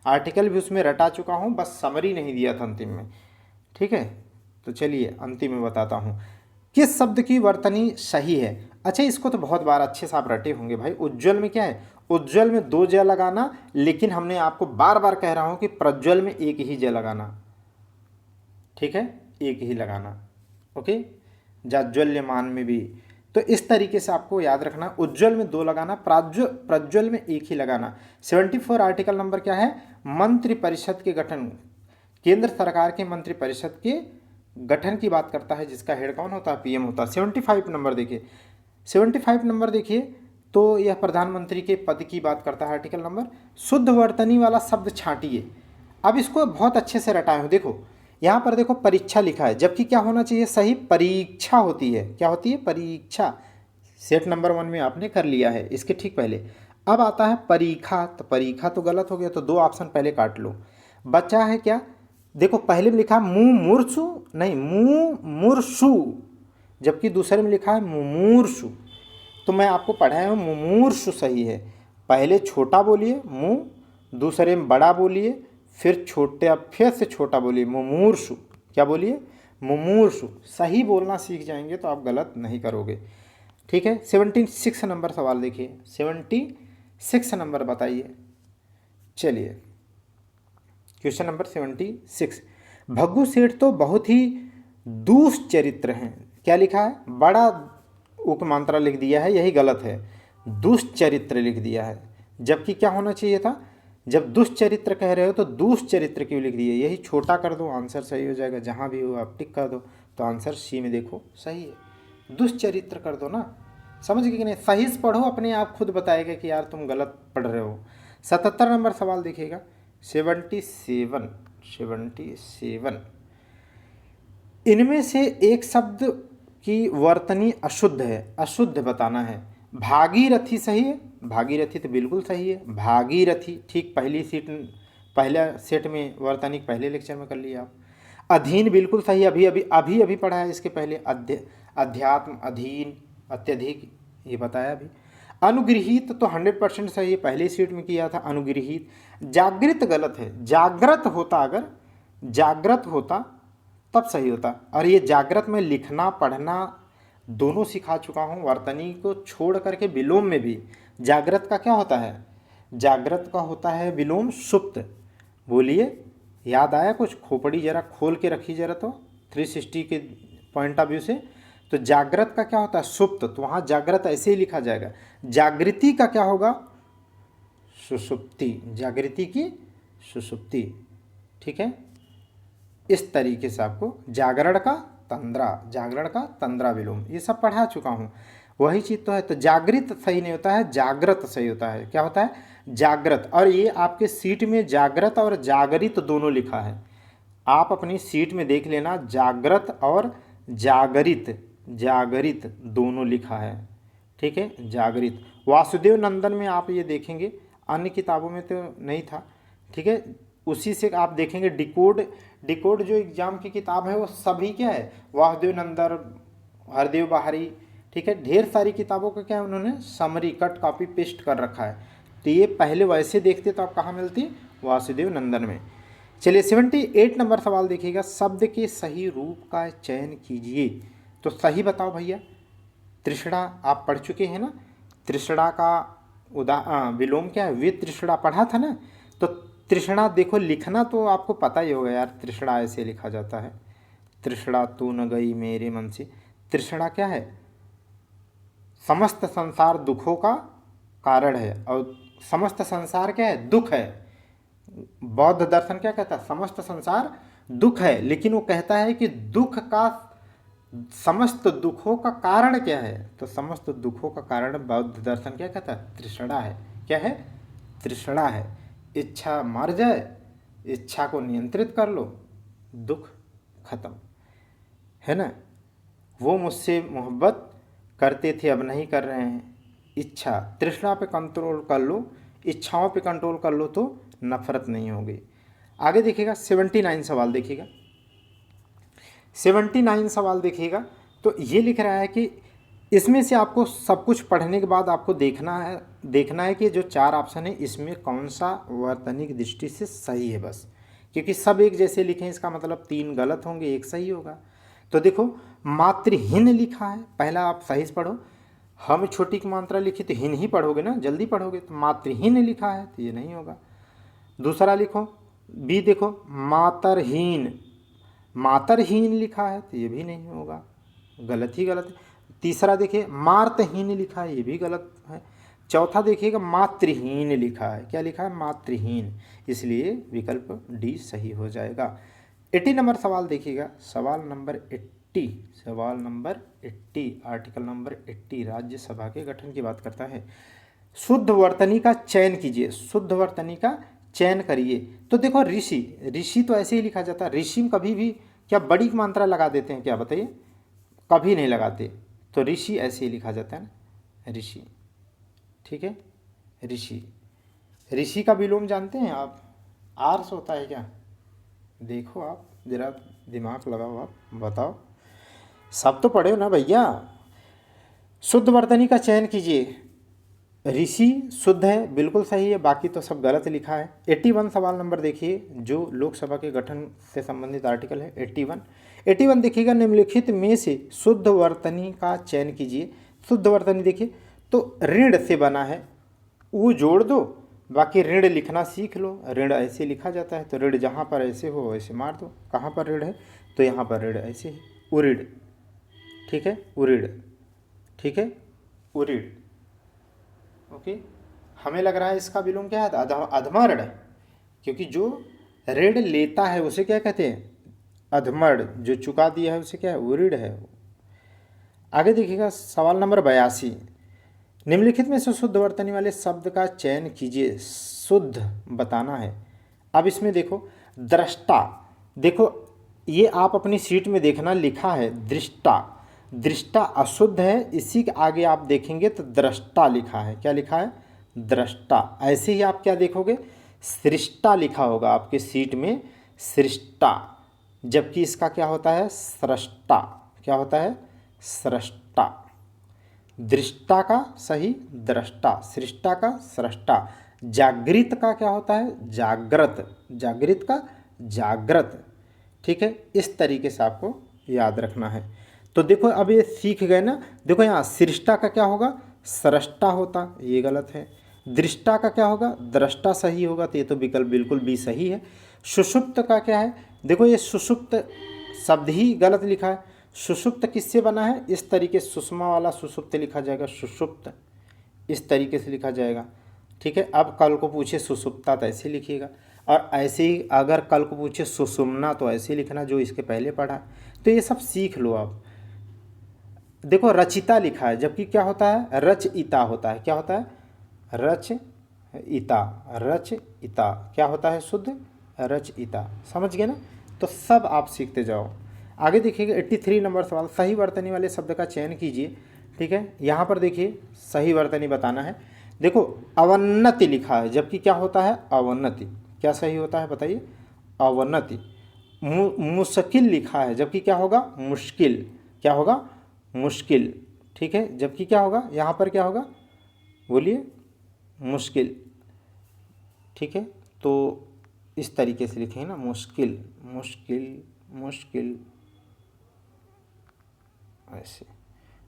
आर्टिकल भी उसमें रटा चुका हूँ, बस समरी नहीं दिया था अंतिम में, ठीक है। तो चलिए अंतिम में बताता हूँ, किस शब्द की वर्तनी सही है। अच्छा इसको तो बहुत बार अच्छे से आप रटे होंगे भाई, उज्ज्वल में क्या है, उज्ज्वल में 2 ज लगाना, लेकिन हमने आपको बार बार कह रहा हूँ कि प्रज्वल में एक ही ज लगाना, ठीक है, एक ही लगाना, ओके, जाज्वल्यमान में भी, तो इस तरीके से आपको याद रखना, उज्ज्वल में 2 लगाना, प्रज्वल में एक ही लगाना। 74 आर्टिकल नंबर क्या है, मंत्रिपरिषद के गठन, केंद्र सरकार के मंत्रिपरिषद के गठन की बात करता है, जिसका हेड कौन होता है, पीएम होता है। 75 नंबर देखिए, 75 नंबर देखिए, तो यह प्रधानमंत्री के पद की बात करता है आर्टिकल नंबर। शुद्ध वर्तनी वाला शब्द छांटिए, अब इसको बहुत अच्छे से रटाए हो, देखो यहाँ पर देखो परीक्षा लिखा है, जबकि क्या होना चाहिए, सही परीक्षा होती है, क्या होती है, परीक्षा, सेट नंबर 1 में आपने कर लिया है, इसके ठीक पहले अब आता है परीक्षा, तो परीक्षा तो गलत हो गया, तो 2 ऑप्शन पहले काट लो, बचा है क्या, देखो पहले में लिखा मुमूर्षु, नहीं मुमूर्षु, जबकि दूसरे में लिखा है मुमूर्षु, तो मैं आपको पढ़ाया हूँ मुमूर्षु सही है, पहले छोटा बोलिए मु, दूसरे में बड़ा बोलिए, फिर छोटे, फिर से छोटा बोलिए, मुमूर्षु, क्या बोलिए, मुमूर्षु, सही बोलना सीख जाएंगे तो आप गलत नहीं करोगे, ठीक है। 76 नंबर सवाल देखिए, 76 नंबर बताइए, चलिए क्वेश्चन नंबर 76, भग्गू सेठ तो बहुत ही दुष्चरित्र हैं, क्या लिखा है, बड़ा उपमात्रा लिख दिया है, यही गलत है, दुष्चरित्र लिख दिया है, जबकि क्या होना चाहिए था, जब दुष्चरित्र कह रहे हो तो दुष्चरित्र क्यों लिख दिए, यही छोटा कर दो, आंसर सही हो जाएगा, जहाँ भी हो आप टिक कर दो, तो आंसर सी में देखो सही है, दुष्चरित्र कर दो ना, समझ गए कि नहीं, सही से पढ़ो, अपने आप खुद बताएगा कि यार तुम गलत पढ़ रहे हो। 77 नंबर सवाल देखिएगा, 77, इनमें से एक शब्द की वर्तनी अशुद्ध है, अशुद्ध बताना है। भागीरथी सही है, भागीरथी तो बिल्कुल सही है, भागीरथी ठीक, पहला सेट में वर्तनी पहले लेक्चर में कर लिया आप। अधीन बिल्कुल सही, अभी पढ़ा है इसके पहले, अध्यात्म, अधीन, अत्यधिक, ये बताया अभी। अनुगृहीत तो 100% सही है, पहले सीट में किया था अनुगृहीत। जागृत गलत है, जागृत होता अगर जागृत होता तब सही होता। और ये जागृत में लिखना पढ़ना दोनों सिखा चुका हूँ। वर्तनी को छोड़ करके विलोम में भी जागृत का क्या होता है, जागृत का होता है विलोम सुप्त। बोलिए, याद आया कुछ? खोपड़ी जरा खोल के रखी जरा तो 360 के पॉइंट ऑफ व्यू से। तो जागृत का क्या होता है, सुप्त। तो वहाँ जागृत ऐसे ही लिखा जाएगा। जागृति का क्या होगा, सुषुप्ति। जागृति की सुषुप्ति। ठीक है, इस तरीके से आपको जागरण का तंद्रा, जागरण का तंद्रा विलोम ये सब पढ़ा चुका हूँ। वही चीज़ तो है। तो जागृत सही नहीं होता है, जागृत सही होता है। क्या होता है, जागृत। और ये आपके सीट में जागृत और जागरित दोनों लिखा है। आप अपनी सीट में देख लेना, जागृत और जागरित, जागरित दोनों लिखा है। ठीक है, जागरित। वासुदेव नंदन में आप ये देखेंगे, अन्य किताबों में तो नहीं था। ठीक है, उसी से आप देखेंगे डिकोड, डिकोड जो एग्जाम की किताब है वो सभी क्या है, वासुदेव नंदन, हरदेव बाहरी। ठीक है, ढेर सारी किताबों का क्या है उन्होंने समरी कट कॉपी पेस्ट कर रखा है। तो ये पहले वैसे देखते तो आप कहाँ मिलती, वासुदेव नंदन में। चलिए 78 नंबर सवाल देखिएगा, शब्द के सही रूप का चयन कीजिए। तो सही बताओ भैया। तृष्णा आप पढ़ चुके हैं ना, तृष्णा का विलोम क्या है, वे तृष्णा पढ़ा था ना। तो तृष्णा देखो, लिखना तो आपको पता ही होगा यार, तृष्णा ऐसे लिखा जाता है, तृष्णा तू न गई मेरे मन से। तृष्णा क्या है, समस्त संसार दुखों का कारण है। और समस्त संसार क्या है, दुख है। बौद्ध दर्शन क्या कहता है, समस्त संसार दुख है। लेकिन वो कहता है कि दुख का, समस्त दुखों का कारण क्या है, तो समस्त दुखों का कारण बौद्ध दर्शन क्या कहता है, तृष्णा है। क्या है, तृष्णा है। इच्छा मर जाए, इच्छा को नियंत्रित कर लो, दुख खत्म, है ना। वो मुझसे मोहब्बत करते थे अब नहीं कर रहे हैं। इच्छा, तृष्णा पे कंट्रोल कर लो, इच्छाओं पे कंट्रोल कर लो तो नफरत नहीं होगी। आगे देखिएगा 79 सवाल देखिएगा, 79 सवाल देखिएगा। तो ये लिख रहा है कि इसमें से आपको सब कुछ पढ़ने के बाद आपको देखना है कि जो 4 ऑप्शन है इसमें कौन सा वर्तनिक दृष्टि से सही है बस। क्योंकि सब एक जैसे लिखे हैं, इसका मतलब 3 गलत होंगे, 1 सही होगा। तो देखो, मातृहीन लिखा है, पहला आप सही से पढ़ो। हम छोटी की मात्रा लिखी तो हिन ही पढ़ोगे ना, जल्दी पढ़ोगे। तो मातृहीन लिखा है तो ये नहीं होगा। दूसरा लिखो, बी देखो, मातरहीन, मातरहीन लिखा है तो ये भी नहीं होगा, गलत ही गलत है। तीसरा देखिए, मार्तहीन लिखा है, ये भी गलत है। चौथा देखिएगा, मातृहीन लिखा है। क्या लिखा है, मातृहीन, इसलिए विकल्प डी सही हो जाएगा। 80 नंबर सवाल देखिएगा, सवाल नंबर 80, सवाल नंबर 80, आर्टिकल नंबर 80 राज्यसभा के गठन की बात करता है। शुद्ध वर्तनी का चयन कीजिए, शुद्ध वर्तनी का चयन करिए। तो देखो, ऋषि, ऋषि तो ऐसे ही लिखा जाता है। ऋषि में कभी भी क्या बड़ी मात्रा लगा देते हैं क्या, बताइए? कभी नहीं लगाते। तो ऋषि ऐसे ही लिखा जाता है ना, ऋषि। ठीक है, ऋषि। ऋषि का विलोम जानते हैं आप, आर्स होता है क्या? देखो आप जरा दिमाग लगाओ, आप बताओ। सब तो पढ़े हो ना भैया। शुद्ध वर्तनी का चयन कीजिए। ऋषि शुद्ध है, बिल्कुल सही है, बाकी तो सब गलत लिखा है। 81 सवाल नंबर देखिए, जो लोकसभा के गठन से संबंधित आर्टिकल है 81 देखिएगा, निम्नलिखित में से शुद्ध वर्तनी का चयन कीजिए। शुद्ध वर्तनी देखिए, तो ऋण से बना है, वो जोड़ दो, बाकी ऋण लिखना सीख लो। ऋण ऐसे लिखा जाता है, तो ऋण जहाँ पर ऐसे हो वैसे मार दो। कहाँ पर ऋण है, तो यहाँ पर ऋण ऐसे है, उऋण। ठीक है, उऋण। ठीक है, उऋण। ओके, हमें लग रहा है इसका विलोम क्या है, अधमा ऋण, क्योंकि जो ऋण लेता है उसे क्या कहते हैं, अधमड़। जो चुका दिया है उसे क्या है, उऋण है। आगे देखिएगा सवाल नंबर 82, निम्नलिखित में से शुद्ध वर्तनी वाले शब्द का चयन कीजिए, शुद्ध बताना है। अब इसमें देखो, दृष्टा, देखो ये आप अपनी सीट में देखना, लिखा है दृष्टा। दृष्टा अशुद्ध है, इसी के आगे आप देखेंगे तो दृष्टा लिखा है। क्या लिखा है, दृष्टा। ऐसे ही आप क्या देखोगे, सृष्टा लिखा होगा आपके सीट में, सृष्टा। जबकि इसका क्या होता है, सृष्टा। क्या होता है, सृष्टा। दृष्टा का सही दृष्टा, सृष्टा का सृष्टा। जागृत का क्या होता है, जागृत। जागृत का जागृत। ठीक है, इस तरीके से आपको याद रखना है। तो देखो अब ये सीख गए ना। देखो यहाँ सृष्टा का क्या होगा, सृष्टा होता, ये गलत है। दृष्टा का क्या होगा, दृष्टा सही होगा, तो ये तो विकल्प बिल्कुल भी सही है। सुषुप्त का क्या है, देखो ये सुषुप्त शब्द ही गलत लिखा है। सुषुप्त किससे बना है, इस तरीके सुषमा वाला सुषुप्त लिखा जाएगा, सुषुप्त इस तरीके से लिखा जाएगा। ठीक है, अब कल को पूछे सुषुप्ता तो ऐसे लिखिएगा, और ऐसे ही अगर कल को पूछे सुषुम्ना तो ऐसे लिखना जो इसके पहले पढ़ा। तो ये सब सीख लो आप। देखो रचिता लिखा है, जबकि क्या होता है, रचयिता होता है। क्या होता है, रचयिता, रचयिता क्या होता है, शुद्ध रचयिता। समझ गए ना। तो सब आप सीखते जाओ। आगे देखिएगा 83 नंबर सवाल, सही वर्तनी वाले शब्द का चयन कीजिए। ठीक है, यहाँ पर देखिए सही वर्तनी बताना है। देखो अवन्नति लिखा है, जबकि क्या होता है, अवन्नति। क्या सही होता है बताइए, अवन्नति। मुश्किल लिखा है, जबकि क्या होगा, मुश्किल। क्या होगा, मुश्किल। ठीक है, जबकि क्या होगा, यहाँ पर क्या होगा, बोलिए, मुश्किल। ठीक है, तो इस तरीके से लिखेंगे ना, मुश्किल, मुश्किल, मुश्किल, ऐसे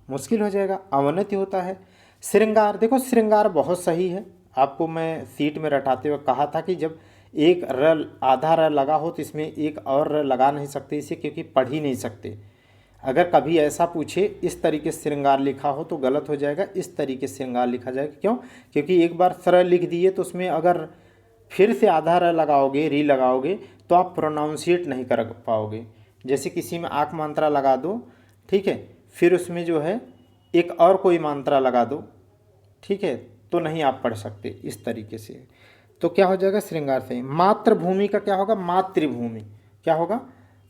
मुश्किल हो जाएगा। अवनति होता है। श्रृंगार, देखो श्रृंगार बहुत सही है। आपको मैं सीट में रटाते हुए कहा था कि जब एक र आधा र लगा हो तो इसमें एक और र लगा नहीं सकते इसे, क्योंकि पढ़ ही नहीं सकते। अगर कभी ऐसा पूछे इस तरीके से श्रृंगार लिखा हो तो गलत हो जाएगा, इस तरीके से श्रृंगार लिखा जाएगा। क्यों, क्योंकि एक बार सर लिख दिए तो उसमें अगर फिर से आधा र लगाओगे, री लगाओगे, तो आप प्रोनाउंसिएट नहीं कर पाओगे। जैसे किसी में आँख मात्रा लगा दो, ठीक है, फिर उसमें जो है एक और कोई मात्रा लगा दो, ठीक है, तो नहीं आप पढ़ सकते इस तरीके से। तो क्या हो जाएगा, श्रृंगार से। मातृभूमि का क्या होगा, मातृभूमि। क्या होगा,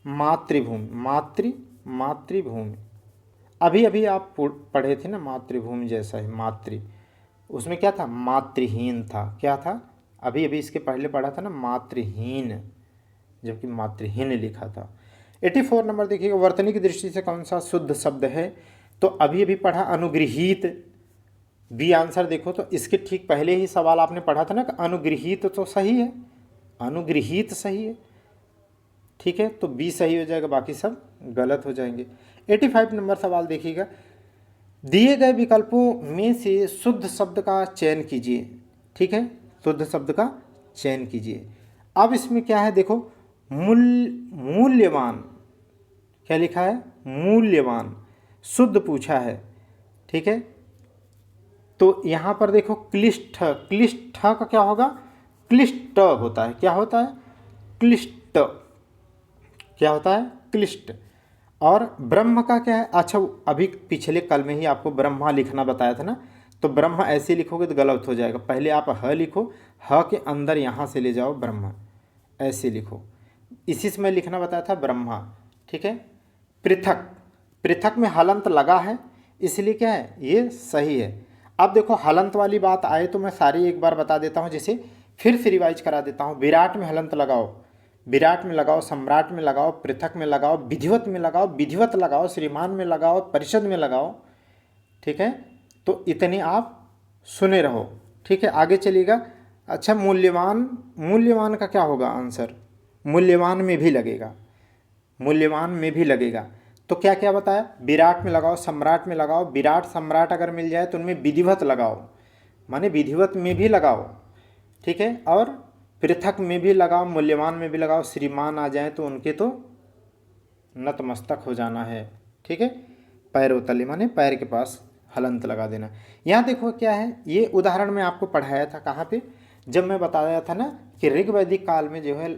मातृभूमि, मातृभूमि। अभी अभी आप पढ़े थे ना, मातृभूमि जैसा ही मातृ, उसमें क्या था, मातृहीन था। क्या था, अभी अभी इसके पहले पढ़ा था ना, मातृहीन, जबकि मातृहीन लिखा था। 84 नंबर देखिएगा, वर्तनी की दृष्टि से कौन सा शुद्ध शब्द है। तो अभी अभी पढ़ा अनुगृहीत, बी आंसर देखो तो इसके ठीक पहले ही सवाल आपने पढ़ा था ना कि अनुगृहीत तो सही है, अनुगृहीत सही है। ठीक है, तो बी सही हो जाएगा, बाकी सब गलत हो जाएंगे। 85 नंबर सवाल देखिएगा, दिए गए विकल्पों में से शुद्ध शब्द का चयन कीजिए। ठीक है, शुद्ध शब्द का चयन कीजिए। अब इसमें क्या है, देखो मूल्यवान, क्या लिखा है, मूल्यवान, शुद्ध पूछा है। ठीक है, तो यहाँ पर देखो क्लिष्ट, क्लिष्ट का क्या होगा, क्लिष्ट होता है। क्या होता है, क्लिष्ट। क्या होता है, क्लिष्ट। और ब्रह्म का क्या है, अच्छा अभी पिछले कल में ही आपको ब्रह्मा लिखना बताया था ना, तो ब्रह्म ऐसे लिखोगे तो गलत हो जाएगा। पहले आप ह लिखो, ह के अंदर यहाँ से ले जाओ ब्रह्म, ऐसे लिखो। इसी से मैं लिखना बताया था, ब्रह्मा। ठीक है, पृथक, पृथक में हलंत लगा है, इसलिए क्या है, ये सही है। अब देखो हलंत वाली बात आए तो मैं सारी एक बार बता देता हूँ, जैसे फिर से रिवाइज करा देता हूँ। विराट में हलंत लगाओ, विराट में लगाओ, सम्राट में लगाओ, पृथक में लगाओ, विधिवत में लगाओ, विधिवत लगाओ, श्रीमान में लगाओ, परिषद में लगाओ। ठीक है, तो इतने आप सुने रहो। ठीक है, आगे चलिएगा। अच्छा मूल्यवान, मूल्यवान का क्या होगा आंसर, मूल्यवान में भी लगेगा, मूल्यवान में भी लगेगा। तो क्या क्या बताया, विराट में लगाओ, सम्राट में लगाओ, विराट सम्राट अगर मिल जाए तो उनमें विधिवत लगाओ, माने विधिवत में भी लगाओ। ठीक है, और पृथक में भी लगाओ, मूल्यवान में भी लगाओ। श्रीमान आ जाए तो उनके तो नतमस्तक हो जाना है। ठीक है, पैरों तले माने पैर के पास हलंत लगा देना। यहाँ देखो क्या है, ये उदाहरण मैं आपको पढ़ाया था कहाँ पे, जब मैं बताया था ना कि ऋग वैदिक काल में जो है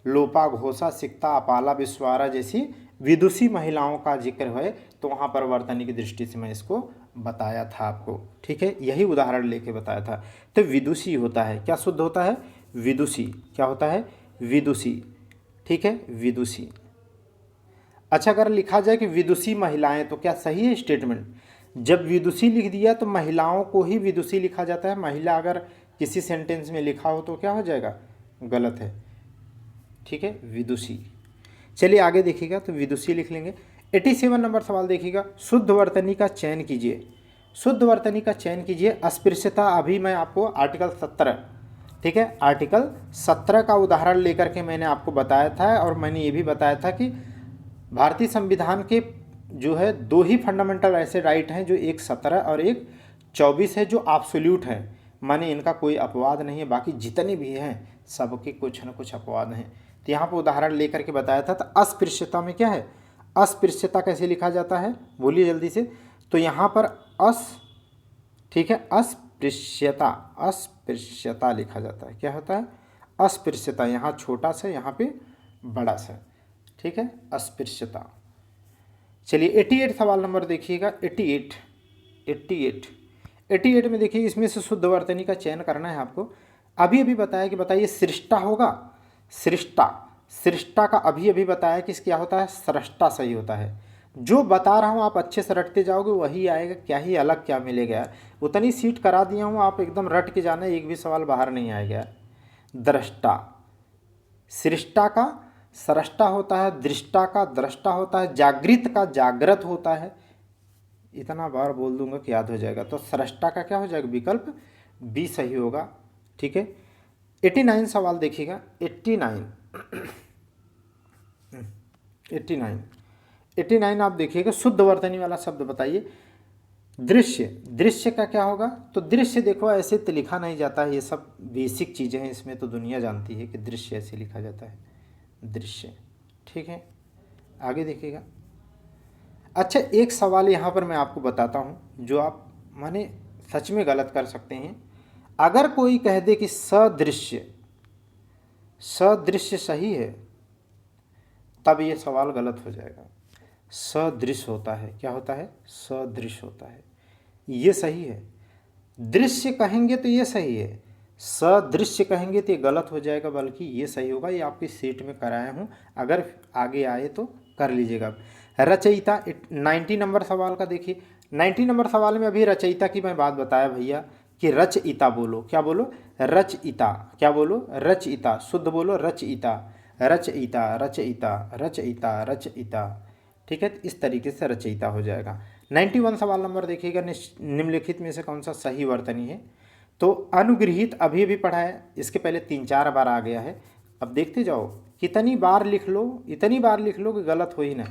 लोपा, घोषा, सिक्ता, अपाला, विश्वारा जैसी विदुषी महिलाओं का जिक्र है, तो वहाँ पर वर्तनी की दृष्टि से मैं इसको बताया था आपको। ठीक है, यही उदाहरण लेके बताया था। तो विदुषी होता है, क्या शुद्ध होता है, विदुषी। क्या होता है, विदुषी। ठीक है, विदुषी। अच्छा अगर लिखा जाए कि विदुषी महिलाएं, तो क्या सही है स्टेटमेंट। जब विदुषी लिख दिया तो महिलाओं को ही विदुषी लिखा जाता है। महिला अगर किसी सेंटेंस में लिखा हो तो क्या हो जाएगा, गलत है। ठीक है, विदुषी। चलिए आगे देखिएगा, तो विदुषी लिख लेंगे। 87 नंबर सवाल देखिएगा, शुद्ध वर्तनी का चयन कीजिए। शुद्ध वर्तनी का चयन कीजिए। अस्पृश्यता, अभी मैं आपको आर्टिकल 17 ठीक है। आर्टिकल 17 का उदाहरण लेकर के मैंने आपको बताया था, और मैंने ये भी बताया था कि भारतीय संविधान के जो है दो ही फंडामेंटल ऐसे राइट हैं, जो एक 17 और एक 24 है, जो एब्सोल्यूट हैं, माने इनका कोई अपवाद नहीं है। बाकी जितने भी हैं सबके कुछ न कुछ अपवाद हैं। तो यहाँ पर उदाहरण लेकर के बताया था। तो अस्पृश्यता में क्या है, अस्पृश्यता कैसे लिखा जाता है, बोलिए जल्दी से। तो यहाँ पर ठीक है, अस्पृश्यता, अस्पृश्यता लिखा जाता है। क्या होता है, अस्पृश्यता, यहाँ छोटा सा, यहाँ पे बड़ा सा, ठीक है, अस्पृश्यता। चलिए 88 सवाल नंबर देखिएगा, 88 में देखिए, इसमें से शुद्ध वर्तनी का चयन करना है आपको। अभी अभी बताया कि बताइए सृष्टा होगा, सृष्टा का अभी बताया कि क्या होता है, सृष्टा सही होता है। जो बता रहा हूँ आप अच्छे से रटते जाओगे वही आएगा, क्या ही अलग क्या मिलेगा। उतनी सीट करा दिया हूँ, आप एकदम रट के जाना, एक भी सवाल बाहर नहीं आएगा। दृष्टा, सृष्टा का सृष्टा होता है, दृष्टा का दृष्टा होता है, जागृत का जागृत होता है। इतना बार बोल दूंगा कि याद हो जाएगा। तो सृष्टा का क्या हो जाएगा, विकल्प बी सही होगा, ठीक है। 89 सवाल देखिएगा, 89 आप देखिएगा, शुद्ध वर्तनी वाला शब्द बताइए। दृश्य, दृश्य का क्या होगा, तो दृश्य देखो ऐसे तो लिखा नहीं जाता है, ये सब बेसिक चीज़ें हैं, इसमें तो दुनिया जानती है कि दृश्य ऐसे लिखा जाता है, दृश्य, ठीक है। आगे देखिएगा। अच्छा, एक सवाल यहाँ पर मैं आपको बताता हूँ जो आप माने सच में गलत कर सकते हैं। अगर कोई कह दे कि सदृश्य, सदृश्य सही है, तब ये सवाल गलत हो जाएगा। सदृश्य होता है, क्या होता है, सदृश्य होता है, ये सही है। दृश्य कहेंगे तो ये सही है, सदृश्य कहेंगे तो ये गलत हो जाएगा, बल्कि ये सही होगा। ये आपकी सीट में कराया हूँ, अगर आगे आए तो कर लीजिएगा। रचयिता, 90 नंबर सवाल का देखिए। 90 नंबर सवाल में अभी रचयिता की मैं बात बताया भैया कि रचयिता बोलो, क्या बोलो, रचयिता, क्या बोलो, रचयिता, शुद्ध बोलो, रचयिता, रचयिता, रचयिता, रचयिता, रचयिता, ठीक है। इस तरीके से रचयिता हो जाएगा। 91 सवाल नंबर देखिएगा, निम्नलिखित में से कौन सा सही वर्तनी है। तो अनुगृहीत अभी अभी पढ़ा है, इसके पहले 3-4 बार आ गया है। अब देखते जाओ, कितनी बार लिख लो, इतनी बार लिख लो कि गलत हो ही ना।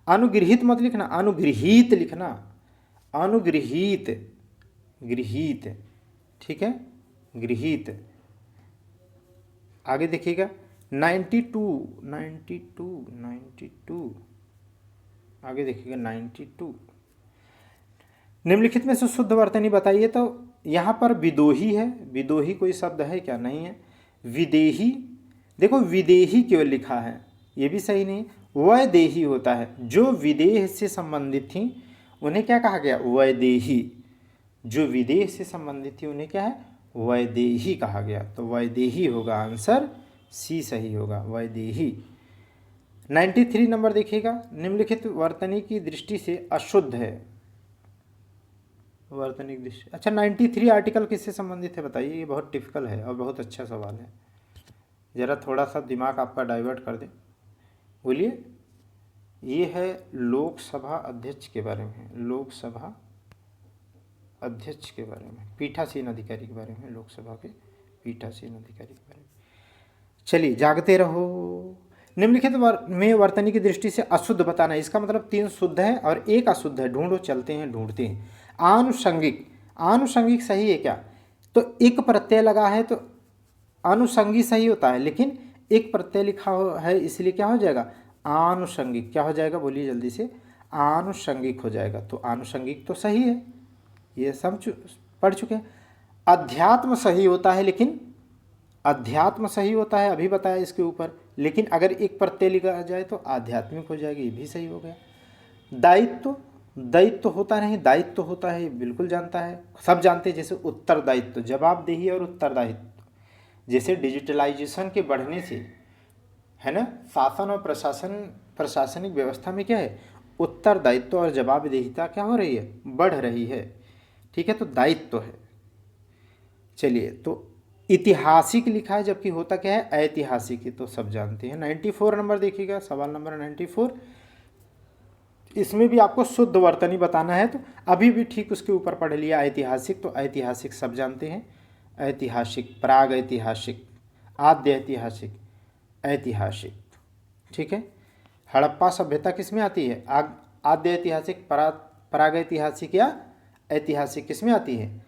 अनुगृहीत मत लिखना, अनुगृहीत लिखना, अनुगृहीत, गृहीत, ठीक है, गृहीत। आगे देखिएगा 92 आगे देखिएगा 92। निम्नलिखित में से शुद्ध वर्तनी बताइए। तो यहाँ पर विदोही है, विदोही कोई शब्द है क्या, नहीं है। विदेही, देखो विदेही क्यों लिखा है, ये भी सही नहीं। वैदेही होता है, जो विदेह से संबंधित थी उन्हें क्या कहा गया, वैदेही। जो विदेह से संबंधित थी उन्हें क्या है, वैदेही कहा गया। तो वैदेही होगा, आंसर सी सही होगा, वैदेही। 93 नंबर देखिएगा, निम्नलिखित वर्तनी की दृष्टि से अशुद्ध है, वर्तनी की दृष्टि। अच्छा, 93 आर्टिकल किससे संबंधित है बताइए। ये बहुत टिपिकल है और बहुत अच्छा सवाल है, ज़रा थोड़ा सा दिमाग आपका डाइवर्ट कर दे। बोलिए, ये है लोकसभा अध्यक्ष के बारे में, लोकसभा अध्यक्ष के बारे में, पीठासीन अधिकारी के बारे में, लोकसभा के पीठासीन अधिकारी के बारे में। चलिए, जागते रहो। निम्नलिखित में वर्तनी की दृष्टि से अशुद्ध बताना, इसका मतलब 3 शुद्ध है और 1 अशुद्ध है। ढूंढो, चलते हैं, ढूंढते हैं। आनुषंगिक, आनुषंगिक सही है क्या, तो एक प्रत्यय लगा है तो अनुषंगी सही होता है, लेकिन एक प्रत्यय लिखा है इसलिए क्या हो जाएगा, आनुषंगिक। क्या हो जाएगा, बोलिए जल्दी से, आनुषंगिक हो जाएगा। तो आनुषंगिक तो सही है, ये सब पढ़ चुके हैं। अध्यात्म सही होता है, लेकिन अध्यात्म सही होता है, अभी बताया इसके ऊपर, लेकिन अगर एक प्रत्यय लिखा जाए तो आध्यात्मिक हो जाएगी, ये भी सही हो गया। दायित्व, दायित्व होता नहीं, दायित्व होता है, बिल्कुल जानता है, सब जानते हैं। जैसे उत्तरदायित्व, जवाबदेही और उत्तरदायित्व, जैसे डिजिटलाइजेशन के बढ़ने से, है ना, शासन और प्रशासनिक व्यवस्था में क्या है, उत्तरदायित्व और जवाबदेहिता क्या हो रही है, बढ़ रही है, ठीक है। तो दायित्व है। चलिए, तो ऐतिहासिक लिखा है, जबकि होता क्या है, ऐतिहासिक, ही तो सब जानते हैं। 94 नंबर देखिएगा, सवाल नंबर 94। इसमें भी आपको शुद्ध वर्तनी बताना है, तो अभी भी ठीक उसके ऊपर पढ़ लिया। ऐतिहासिक, तो ऐतिहासिक सब जानते हैं, ऐतिहासिक, प्राग ऐतिहासिक, आद्य ऐतिहासिक, ऐतिहासिक। ठीक है। हड़प्पा सभ्यता किस में आती है? आद्य ऐतिहासिक, प्राग ऐतिहासिक या ऐतिहासिक किस में आती है?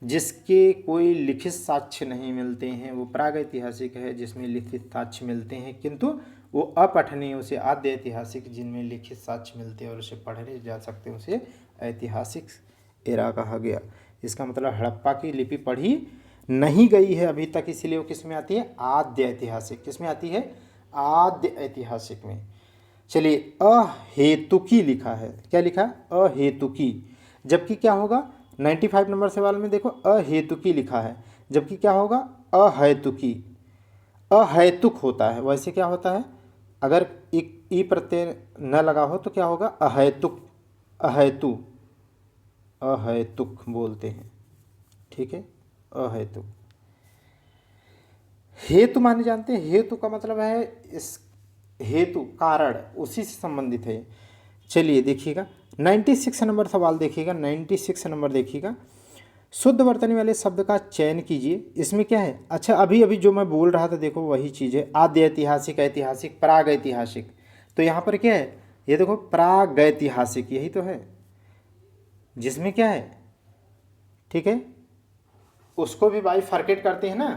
जिसके कोई लिखित साक्ष्य नहीं मिलते हैं वो प्राग ऐतिहासिक है, जिसमें लिखित साक्ष्य मिलते हैं किंतु वो अपठनीय उसे आद्य ऐतिहासिक, जिनमें लिखित साक्ष्य मिलते हैं और उसे पढ़े जा सकते हैं उसे ऐतिहासिक एरा कहा गया। इसका मतलब हड़प्पा की लिपि पढ़ी नहीं गई है अभी तक, इसलिए वो किस में आती है? आद्य ऐतिहासिक। किस में आती है? आद्य ऐतिहासिक में। चलिए, अहेतुकी लिखा है। क्या लिखा? अहेतुकी। जबकि क्या होगा? 95 नंबर सवाल में देखो अहेतुकी लिखा है, जबकि क्या होगा? अहेतुकी। अहेतुक होता है। वैसे क्या होता है? अगर एक ई प्रत्यय न लगा हो तो क्या होगा? अहेतुक, अहेतु, अहेतुक बोलते हैं। ठीक है, अहेतुक। हेतु माने जानते हैं? हेतु का मतलब है इस हेतु, कारण, उसी से संबंधित है। चलिए देखिएगा 96 नंबर सवाल देखिएगा, 96 नंबर देखिएगा। शुद्ध वर्तनी वाले शब्द का चयन कीजिए। इसमें क्या है? अच्छा, अभी अभी जो मैं बोल रहा था देखो वही चीज़ है। आद्य ऐतिहासिक, ऐतिहासिक, प्राग ऐतिहासिक। तो यहाँ पर क्या है? ये देखो प्राग ऐतिहासिक, यही तो है जिसमें क्या है? ठीक है, उसको भी बाइफरकेट करते हैं ना।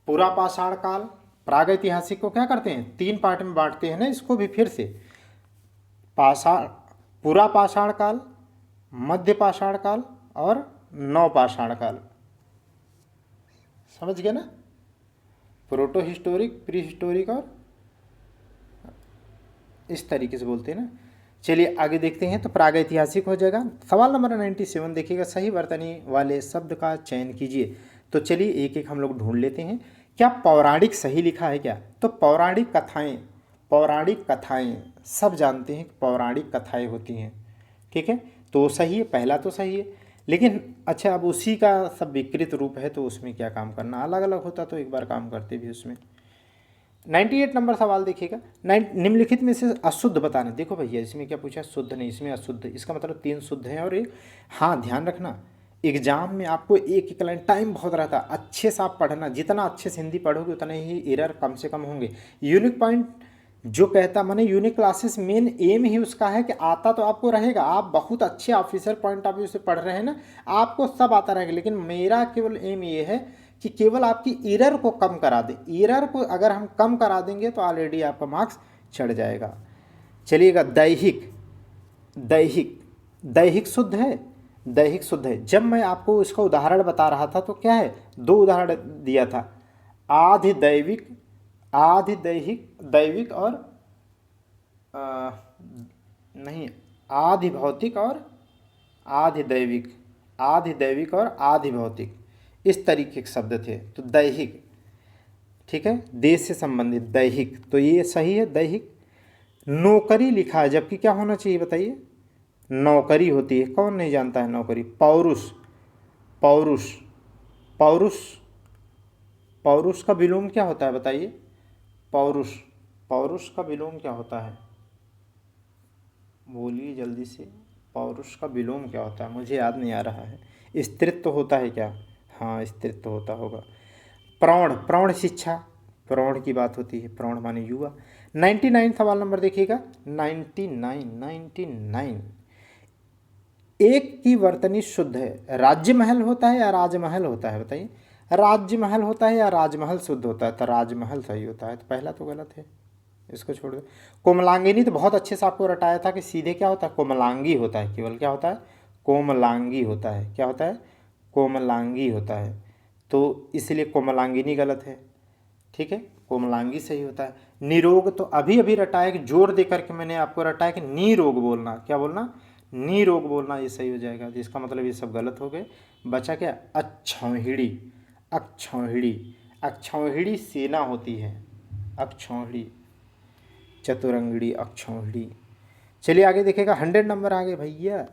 पूरा पाषाण काल, प्राग ऐतिहासिक को क्या करते हैं? 3 पार्ट में बांटते हैं ना इसको भी फिर से। पाषाण, पूरा पाषाण काल, मध्य पाषाण काल और नव पाषाण काल। समझ गए ना? प्रोटो हिस्टोरिक, प्री हिस्टोरिक और इस तरीके से बोलते हैं ना। चलिए आगे देखते हैं। तो प्रागैतिहासिक हो जाएगा। सवाल नंबर 97 देखिएगा, सही वर्तनी वाले शब्द का चयन कीजिए। तो चलिए एक एक हम लोग ढूंढ लेते हैं। क्या पौराणिक सही लिखा है क्या? तो पौराणिक कथाएं, पौराणिक कथाएं सब जानते हैं कि पौराणिक कथाएं होती हैं। ठीक है, तो सही है, पहला तो सही है। लेकिन अच्छा, अब उसी का सब विकृत रूप है तो उसमें क्या काम करना? अलग अलग होता तो एक बार काम करते भी उसमें। 98 नंबर सवाल देखिएगा। निम्नलिखित में से अशुद्ध बताना। देखो भैया इसमें क्या पूछा? शुद्ध नहीं, इसमें अशुद्ध। इसका मतलब 3 शुद्ध हैं और एक। हाँ, ध्यान रखना एग्जाम में आपको एक एक लाइन, टाइम बहुत रहता है, अच्छे से आप पढ़ना। जितना अच्छे से हिंदी पढ़ोगे उतना ही एरर कम से कम होंगे। यूनिक पॉइंट जो कहता, माने यूनिक क्लासेस मेन एम ही उसका है कि आता तो आपको रहेगा, आप बहुत अच्छे ऑफिसर पॉइंट ऑफ व्यू से पढ़ रहे हैं ना, आपको सब आता रहेगा। लेकिन मेरा केवल एम ये है कि केवल आपकी एरर को कम करा दे। एरर को अगर हम कम करा देंगे तो ऑलरेडी आपका मार्क्स चढ़ जाएगा। चलिएगा, दैहिक, दैहिक, दैहिक शुद्ध है, दैहिक शुद्ध है। जब मैं आपको इसका उदाहरण बता रहा था तो क्या है? 2 उदाहरण दिया था, आधि दैविक, आधि दैहिक, दैविक और नहीं, आधि भौतिक और आधि दैविक, आधि दैविक और आधि भौतिक, इस तरीके के शब्द थे। तो दैहिक, ठीक है, देश से संबंधित दैहिक, तो ये सही है दैहिक। नौकरी लिखा है, जबकि क्या होना चाहिए बताइए? नौकरी होती है। कौन नहीं जानता है नौकरी? पौरुष, पौरुष, पौरुष, पौरुष का विलोम क्या होता है बताइए? पौरुष, पौरुष का विलोम क्या होता है? बोलिए जल्दी से, पौरुष का विलोम क्या होता है? मुझे याद नहीं आ रहा है। स्त्रीत्व होता है क्या? हाँ, स्त्रीत्व होता होगा। प्रौढ़, प्रौढ़ शिक्षा, प्रौढ़ की बात होती है। प्रौढ़ माने युवा। 99 सवाल नंबर देखिएगा, 99, 99। एक की वर्तनी शुद्ध है। राज्य महल होता है या राजमहल होता है बताइए? राज्य महल होता है या राजमहल शुद्ध होता है? तो राजमहल सही होता है। तो पहला तो गलत है, इसको छोड़ दो। कोमलांगिनी तो बहुत अच्छे से आपको रटाया था कि सीधे क्या होता है? कोमलांगी होता है। केवल क्या होता है? कोमलांगी होता है। क्या होता है? कोमलांगी होता है। तो इसलिए कोमलांगिनी गलत है। ठीक है, कोमलांगी सही होता है। निरोग तो अभी अभी रटाया कि जोर दे करके मैंने आपको रटाया कि निरोग बोलना। क्या बोलना? निरोग बोलना, ये सही हो जाएगा। जिसका मतलब ये सब गलत हो गए। बचा क्या? अक्षौहिणी, अक्षौहिणी, अक्षौहिणी सेना होती है। अक्षौहिणी, चतुरंगिणी, अक्षौहिणी। चलिए आगे देखेगा। 100 नंबर आगे भैया,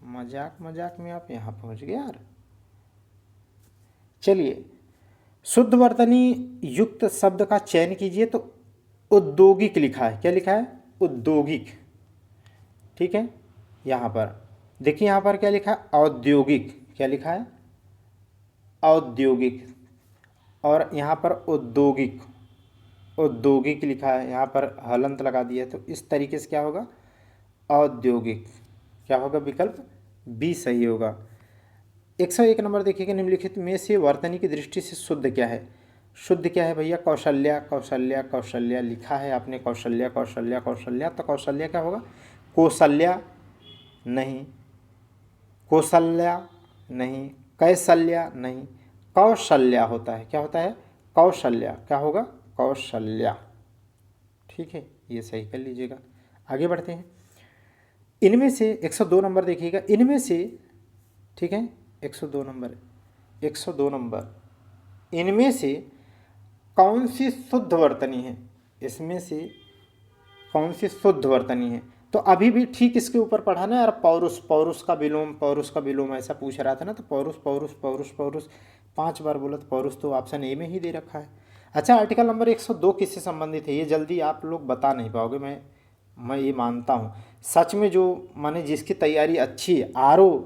मजाक मजाक में आप यहाँ पहुँच गए यार। चलिए, शुद्ध वर्तनी युक्त शब्द का चयन कीजिए। तो औद्योगिक लिखा है। क्या लिखा है? औद्योगिक। ठीक है, यहाँ पर देखिए, यहाँ पर क्या लिखा है? औद्योगिक। क्या लिखा है? औद्योगिक, और यहाँ पर औद्योगिक, औद्योगिक लिखा है, यहाँ पर हलंत लगा दिया है, तो इस तरीके से क्या होगा, औद्योगिक। क्या होगा, विकल्प बी सही होगा। 101 नंबर देखिएगा, निम्नलिखित में से वर्तनी की दृष्टि से शुद्ध क्या है। शुद्ध क्या है भैया, कौशल्या कौशल्या कौशल्या लिखा है आपने, कौशल्या कौशल्या कौशल्या, तो कौशल्या क्या होगा, कौशल्या नहीं, कौशल्या नहीं, कैशल्या नहीं, कौशल्या होता है। क्या होता है, कौशल्या। क्या होगा, कौशल्या। ठीक है, ये सही कर लीजिएगा। आगे बढ़ते हैं। इनमें से 102 नंबर देखिएगा, इनमें से, ठीक है, 102 नंबर, 102 नंबर, इनमें से कौन सी शुद्ध वर्तनी है, इसमें से कौन सी शुद्ध वर्तनी है। तो अभी भी ठीक इसके ऊपर पढ़ा ना यार, पौरुष, पौरुष का विलोम, पौरुष का विलोम ऐसा पूछ रहा था ना, तो पौरुष पौरुष पौरुष पौरुष 5 बार बोला, तो पौरुष तो ऑप्शन ए में ही दे रखा है। अच्छा, आर्टिकल नंबर 102 किससे संबंधित है, ये जल्दी आप लोग बता नहीं पाओगे, मैं ये मानता हूँ। सच में जो माने जिसकी तैयारी अच्छी है आरओ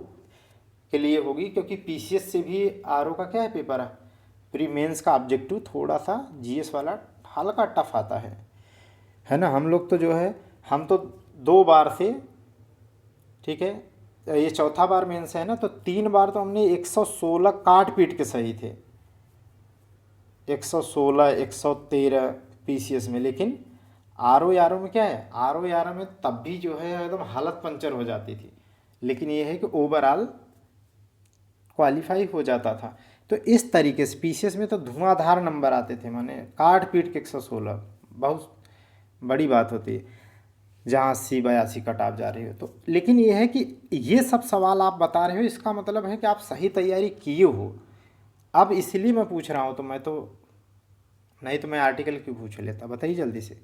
के लिए होगी, क्योंकि पीसीएस से भी आरओ का क्या है पेपर है, प्री मेंस का ऑब्जेक्टिव थोड़ा सा जीएस वाला हल्का टफ आता है ना। हम लोग तो जो है, हम तो 2 बार से, ठीक है, ये चौथा बार मेंस है ना, तो 3 बार तो हमने 116 काट पीट के सही थे, 116 113 पीसीएस में। लेकिन आरओ यारो में क्या है, आरओ यारो में तब भी जो है एकदम हालत पंचर हो जाती थी, लेकिन ये है कि ओवरऑल क्वालिफाई हो जाता था। तो इस तरीके से पीसीएस में तो धुआंधार नंबर आते थे, माने काट पीट के 116, बहुत बड़ी बात होती है जहाँ 80-82 कट आप जा रहे हो तो। लेकिन ये है कि ये सब सवाल आप बता रहे हो, इसका मतलब है कि आप सही तैयारी किए हो। अब इसलिए मैं पूछ रहा हूँ, तो मैं तो नहीं तो मैं आर्टिकल क्यों पूछ लेता, बताइए जल्दी से।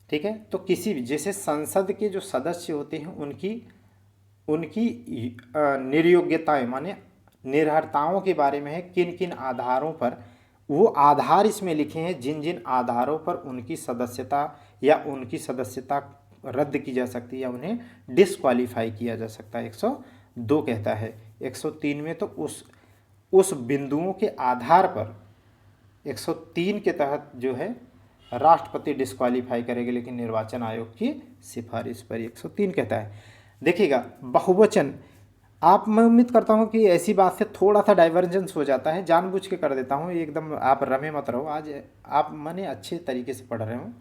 ठीक है, तो किसी भी, जैसे संसद के जो सदस्य होते हैं उनकी निर्योग्यताएं माने निर्हरताओं के बारे में है, किन किन आधारों पर, वो आधार इसमें लिखे हैं, जिन जिन आधारों पर उनकी सदस्यता या उनकी सदस्यता रद्द की जा सकती है या उन्हें डिसक्वालीफाई किया जा सकता है, 102 कहता है। 103 में तो उस बिंदुओं के आधार पर 103 के तहत जो है राष्ट्रपति डिस्क्वालीफाई करेगा, लेकिन निर्वाचन आयोग की सिफारिश पर 103 कहता है। देखिएगा, बहुवचन, मैं उम्मीद करता हूँ कि ऐसी बात से थोड़ा सा डाइवर्जेंस हो जाता है, जानबूझ के कर देता हूँ, एकदम आप रमे मत रहो, आज आप माने अच्छे तरीके से पढ़ रहे हो।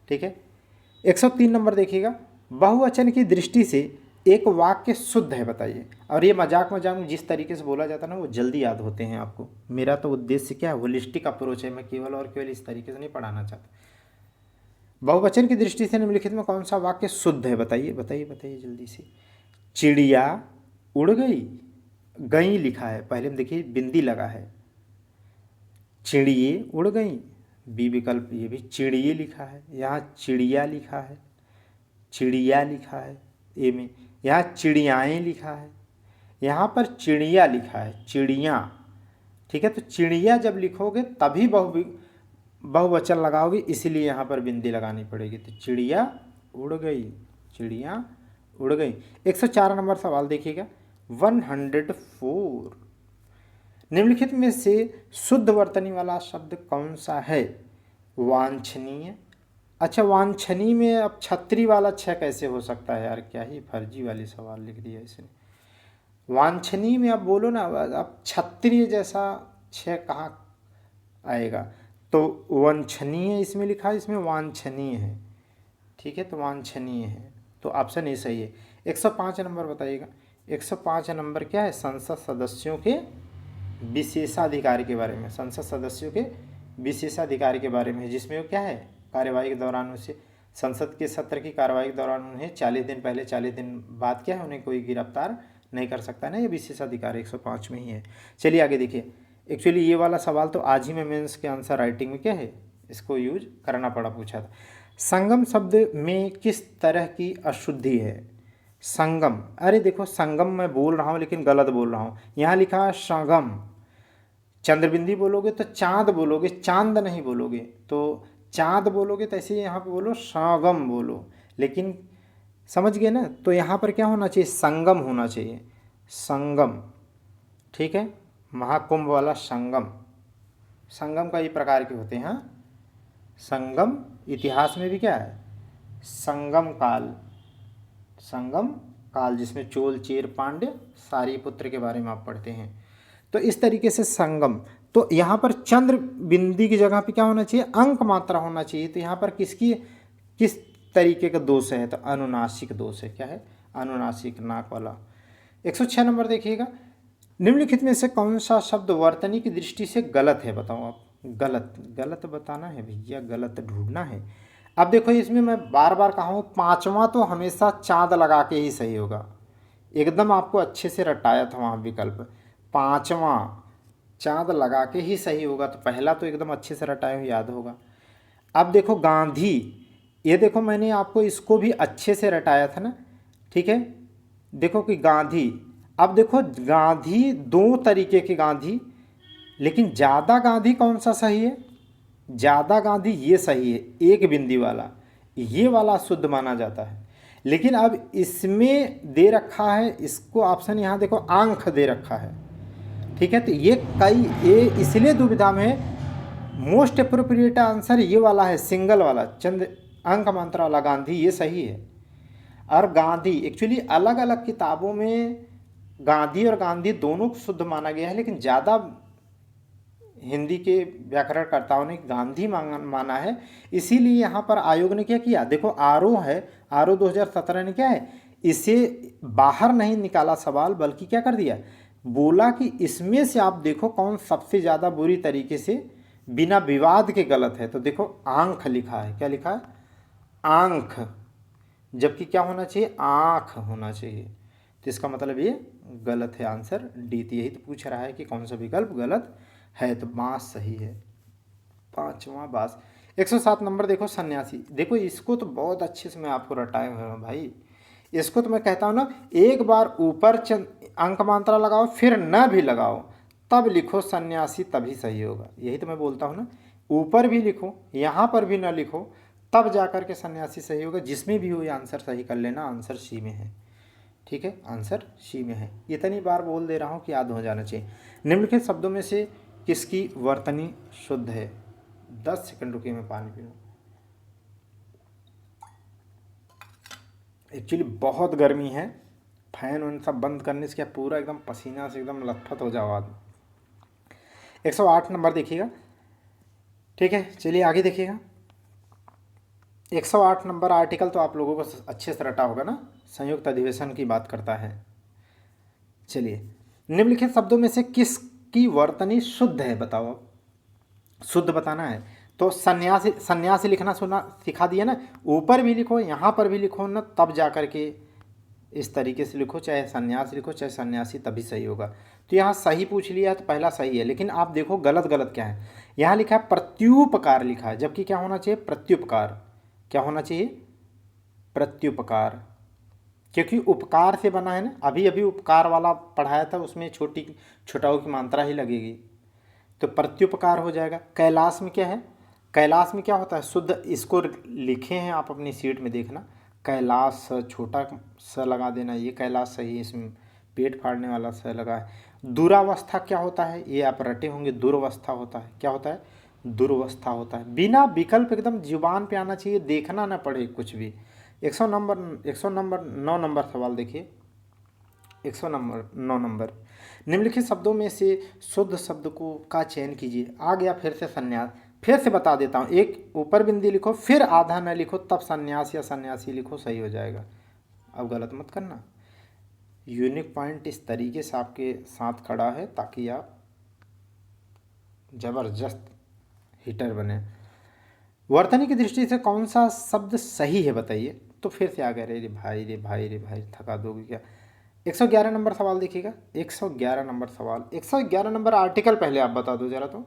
ठीक है, 103 नंबर देखिएगा, बहुवचन की दृष्टि से एक वाक्य शुद्ध है, बताइए। और ये मजाक जिस तरीके से बोला जाता है ना, वो जल्दी याद होते हैं आपको। मेरा तो उद्देश्य क्या है, होलिस्टिक अप्रोच है, मैं केवल और केवल इस तरीके से नहीं पढ़ाना चाहता। बहुवचन की दृष्टि से निम्नलिखित में कौन सा वाक्य शुद्ध है, बताइए बताइए बताइए जल्दी से। चिड़िया उड़ गई, गई लिखा है, पहले में देखिए बिंदी लगा है, चिड़िए उड़ गई, बी विकल्प, ये भी चिड़िए लिखा है, यहाँ चिड़िया लिखा है, चिड़िया लिखा है ए में, यहाँ चिड़ियाएँ लिखा है, यहाँ पर चिड़िया लिखा है, चिड़िया। ठीक है, तो चिड़िया जब लिखोगे तभी बहुवचन लगाओगे, इसीलिए यहाँ पर बिंदी लगानी पड़ेगी। तो चिड़िया उड़ गई, चिड़िया उड़ गई। 104 नंबर सवाल देखिएगा, 104, निम्नलिखित में से शुद्ध वर्तनी वाला शब्द कौन सा है। वांछनीय। अच्छा, वांछनीय में अब छतरी वाला छह कैसे हो सकता है यार, क्या ही फर्जी वाली सवाल लिख दिया इसने। वांछनीय में अब बोलो ना, अब क्षत्रिय जैसा छह कहाँ आएगा, तो वांछनीय इसमें लिखा है, इसमें वांछनीय है। ठीक है, तो वांछनीय है, तो ऑप्शन ए सही है। 105 नंबर बताइएगा, 105 नंबर क्या है, संसद सदस्यों के विशेषाधिकार के बारे में, संसद सदस्यों के विशेषाधिकार के बारे में, जिसमें वो क्या है, कार्यवाही के दौरान उसे, संसद के सत्र की कार्यवाही के दौरान उन्हें 40 दिन पहले 40 दिन बाद क्या है, उन्हें कोई गिरफ्तार नहीं कर सकता ना, ये विशेषाधिकार 105 में ही है। चलिए आगे देखिए, एक्चुअली ये वाला सवाल तो आज ही में मेंस के आंसर राइटिंग में क्या है, इसको यूज करना पड़ा, पूछा था। संगम शब्द में किस तरह की अशुद्धि है। संगम, अरे देखो संगम मैं बोल रहा हूँ लेकिन गलत बोल रहा हूँ, यहाँ लिखा है संगम, चंद्रबिंदी बोलोगे तो चांद बोलोगे, चांद नहीं बोलोगे, तो चांद बोलोगे तो ऐसे यहाँ पे बोलो संगम बोलो, लेकिन समझ गए ना। तो यहाँ पर क्या होना चाहिए, संगम होना चाहिए, संगम। ठीक है, महाकुंभ वाला संगम, संगम कई प्रकार के होते हैं। हाँ, संगम इतिहास में भी क्या है, संगम काल, संगम काल जिसमें चोल चेर पांड्य सारिपुत्र के बारे में आप पढ़ते हैं। तो इस तरीके से संगम, तो यहाँ पर चंद्र बिंदी की जगह पे क्या होना चाहिए, अंक मात्रा होना चाहिए। तो यहाँ पर किस तरीके का दोष है, तो अनुनासिक दोष है। क्या है, अनुनासिक, नाक वाला। 106 नंबर देखिएगा, निम्नलिखित में से कौन सा शब्द वर्तनी की दृष्टि से गलत है, बताओ आप। गलत, गलत बताना है भैया, गलत ढूंढना है। अब देखो इसमें मैं बार बार कहा हूँ, पांचवा तो हमेशा चांद लगा के ही सही होगा। एकदम आपको अच्छे से रटाया था वहाँ विकल्प, पांचवा चांद लगा के ही सही होगा। तो पहला तो एकदम अच्छे से रटाए हुए याद होगा। अब देखो गांधी, ये देखो मैंने आपको इसको भी अच्छे से रटाया था ना, ठीक है। देखो कि गांधी, अब देखो गांधी दो तरीके के गांधी, लेकिन ज़्यादा गांधी कौन सा सही है, ज़्यादा गांधी ये सही है, एक बिंदी वाला, ये वाला शुद्ध माना जाता है। लेकिन अब इसमें दे रखा है, इसको ऑप्शन यहाँ देखो आंख दे रखा है, ठीक है। तो ये इसलिए दुविधा में है। मोस्ट अप्रोप्रिएट आंसर ये वाला है, सिंगल वाला, चंद अंक मात्रा वाला गांधी, ये सही है। और गांधी एक्चुअली अलग अलग किताबों में गांधी और गांधी दोनों को शुद्ध माना गया है, लेकिन ज़्यादा हिंदी के व्याकरणकर्ताओं ने गांधी माना है। इसीलिए यहाँ पर आयोग ने क्या किया, देखो आरओ है, आरओ 2017 ने क्या है, इसे बाहर नहीं निकाला सवाल, बल्कि क्या कर दिया, बोला कि इसमें से आप देखो कौन सबसे ज़्यादा बुरी तरीके से बिना विवाद के गलत है। तो देखो आंख लिखा है, क्या लिखा है, आंख, जबकि क्या होना चाहिए, आँख होना चाहिए। तो इसका मतलब ये गलत है, आंसर डी। यही तो पूछ रहा है कि कौन सा विकल्प गलत है, तो बांस सही है, पांचवा बांस। 107 नंबर देखो, सन्यासी। देखो इसको तो बहुत अच्छे से मैं आपको रटाए हुए हूँ भाई। इसको तो मैं कहता हूँ ना, एक बार ऊपर अंक मात्रा लगाओ, फिर न भी लगाओ, तब लिखो सन्यासी, तभी सही होगा। यही तो मैं बोलता हूँ ना, ऊपर भी लिखो, यहाँ पर भी ना लिखो, तब जाकर के सन्यासी सही होगा। जिसमें भी हो ये आंसर सही कर लेना, आंसर सी में है, ठीक है, आंसर सी में है। इतनी बार बोल दे रहा हूँ कि याद हो जाना चाहिए। निम्नलिखित शब्दों में से किसकी वर्तनी शुद्ध है, 10 सेकंड रुकिए, मैं पानी पी लूँ। एक्चुअली बहुत गर्मी है, फैन वैन सब बंद करने से क्या पूरा एकदम पसीना से एकदम लथपथ हो जाओ आदमी। 108 नंबर देखिएगा, ठीक है, चलिए आगे देखिएगा। 108 नंबर आर्टिकल तो आप लोगों को अच्छे से रटा होगा ना, संयुक्त अधिवेशन की बात करता है। चलिए, निम्नलिखित शब्दों में से किसकी वर्तनी शुद्ध है, बताओ। शुद्ध बताना है तो सन्यासी, सन्यासी लिखना सुना सिखा दिया ना, ऊपर भी लिखो, यहाँ पर भी लिखो ना, तब जा कर के इस तरीके से लिखो, चाहे सन्यास लिखो चाहे सन्यासी, तभी सही होगा। तो यहाँ सही पूछ लिया तो पहला सही है, लेकिन आप देखो गलत गलत क्या है। यहाँ लिखा है प्रत्युपकार लिखा है, जबकि क्या होना चाहिए, प्रत्युपकार। क्या होना चाहिए, प्रत्युपकार, क्योंकि उपकार से बना है ना। अभी अभी उपकार वाला पढ़ाया था, उसमें छोटाओं की मात्रा ही लगेगी, तो प्रत्युपकार हो जाएगा। कैलाश में क्या है, कैलाश में क्या होता है, शुद्ध, इसको लिखे हैं आप अपनी सीट में देखना, कैलाश छोटा स लगा देना, ये कैलाश सही है, इसमें पेट फाड़ने वाला स लगा है। दुरावस्था क्या होता है, ये आप रटे होंगे, दुर्वस्था होता है। क्या होता है, दुर्वस्था होता है। बिना विकल्प एकदम जुबान पे आना चाहिए, देखना ना पड़े कुछ भी। 109 नंबर सवाल देखिए, 109 नंबर, निम्नलिखित शब्दों में से शुद्ध शब्द को का चयन कीजिए। आ गया फिर से संन्यास, फिर से बता देता हूँ, एक ऊपर बिंदी लिखो, फिर आधा न लिखो, तब संन्यास या सन्यासी लिखो, सही हो जाएगा। अब गलत मत करना। यूनिक पॉइंट इस तरीके से आपके साथ खड़ा है ताकि आप जबरदस्त हिटर बने। वर्तनी की दृष्टि से कौन सा शब्द सही है, बताइए। तो फिर से आ गए, रे भाई रे भाई रे भाई, थका दोगे क्या। 111 नंबर सवाल देखिएगा, 111 नंबर सवाल, 111 नंबर आर्टिकल पहले आप बता दो जरा तो,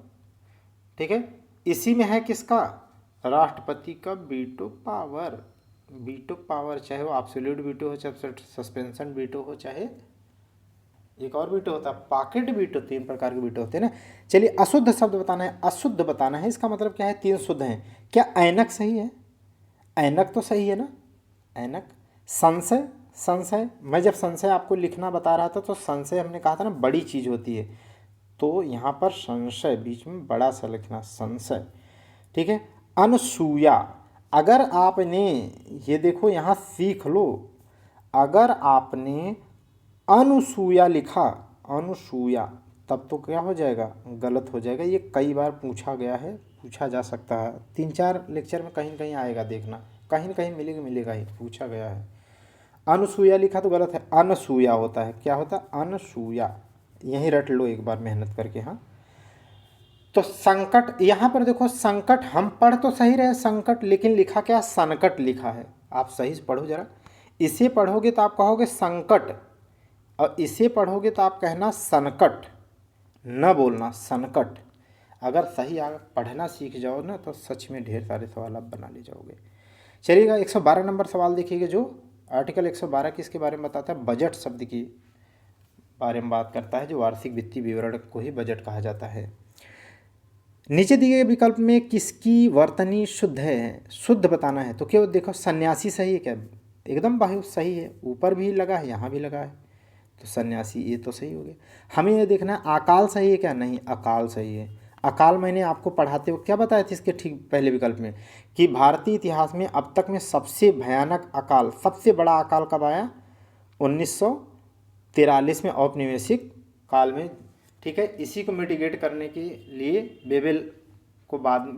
ठीक है। इसी में है किसका, राष्ट्रपति का वीटो पावर। वीटो पावर, चाहे वो एब्सोल्यूट वीटो हो, चाहे सस्पेंशन वीटो हो, चाहे एक और वीटो होता है पॉकेट वीटो, 3 प्रकार के वीटो होते हैं ना। चलिए, अशुद्ध शब्द बताना है, अशुद्ध बताना है, इसका मतलब क्या है, 3 शुद्ध हैं। क्या ऐनक सही है, ऐनक तो सही है ना, ऐनक। संशय, संशय, मैं जब संशय आपको लिखना बता रहा था तो संशय हमने कहा था ना बड़ी चीज़ होती है, तो यहाँ पर संशय बीच में बड़ा सा लिखना, संशय। ठीक है। अनसूया, अगर आपने, ये देखो यहाँ सीख लो, अगर आपने अनुसूया लिखा, अनुसूया, तब तो क्या हो जाएगा, गलत हो जाएगा। ये कई बार पूछा गया है, पूछा जा सकता है, 3-4 लेक्चर में कहीं न कहीं आएगा, देखना कहीं न कहीं मिलेगा ही, पूछा गया है। अनुसूया लिखा तो गलत है, अनसूया होता है। क्या होता है, अनसूया। यहीं रट लो एक बार मेहनत करके। हाँ, तो संकट, यहाँ पर देखो संकट, हम पढ़ तो सही रहे संकट, लेकिन लिखा क्या, संकट लिखा है। आप सही से पढ़ो जरा, इसे पढ़ोगे तो आप कहोगे संकट, और इसे पढ़ोगे तो आप कहना संकट, न बोलना संकट। अगर सही आप पढ़ना सीख जाओ ना, तो सच में ढेर सारे सवाल आप बना ले जाओगे। चलिएगा, 112 नंबर सवाल देखिएगा, जो आर्टिकल 112 किसके बारे में बताता है, बजट शब्द की बारे में बात करता है, जो वार्षिक वित्तीय विवरण को ही बजट कहा जाता है। नीचे दिए गए विकल्प में किसकी वर्तनी शुद्ध है, शुद्ध बताना है। तो क्यों, देखो सन्यासी सही है क्या, एकदम बाह्य सही है, ऊपर भी लगा है यहाँ भी लगा है, तो सन्यासी ये तो सही हो गया। हमें ये देखना है अकाल सही है क्या, नहीं अकाल सही है। अकाल मैंने आपको पढ़ाते वक्त क्या बताया था इसके ठीक पहले विकल्प में, कि भारतीय इतिहास में अब तक में सबसे भयानक अकाल, सबसे बड़ा अकाल कब आया, 1943 में औपनिवेशिक काल में। ठीक है, इसी को मिटिगेट करने के लिए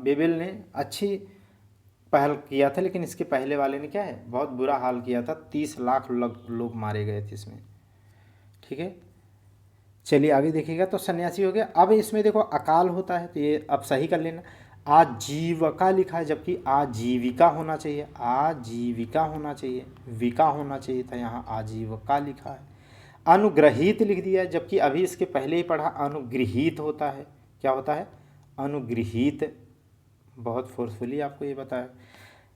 बेबिल ने अच्छी पहल किया था, लेकिन इसके पहले वाले ने क्या है, बहुत बुरा हाल किया था, 30 लाख लोग मारे गए थे इसमें। ठीक है, चलिए आगे देखिएगा। तो सन्यासी हो गया। अब इसमें देखो अकाल होता है, तो ये अब सही कर लेना। आजीविका लिखा है, जबकि आजीविका होना चाहिए, आजीविका होना चाहिए, विका होना चाहिए था, यहाँ आजीविका लिखा है। अनुग्रहित लिख दिया है, जबकि अभी इसके पहले ही पढ़ा अनुगृहीत होता है। क्या होता है, अनुगृहीत। बहुत फोर्सफुली आपको ये बताया।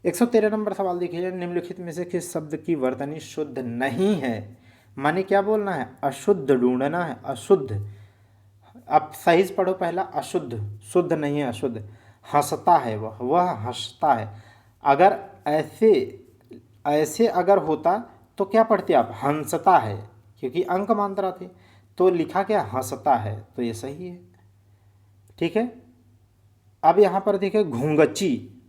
113 नंबर सवाल देखिए, निम्नलिखित में से किस शब्द की वर्तनी शुद्ध नहीं है। माने क्या बोलना है, अशुद्ध ढूंढना है, अशुद्ध। अब सही से पढ़ो पहला, अशुद्ध, शुद्ध नहीं है, अशुद्ध। हंसता है वह हंसता है। अगर ऐसे ऐसे अगर होता तो क्या पढ़ते आप, हंसता है, क्योंकि अंक मात्रा थे, तो लिखा क्या, हंसता है, तो ये सही है। ठीक है, अब यहाँ पर देखिए घूंघची,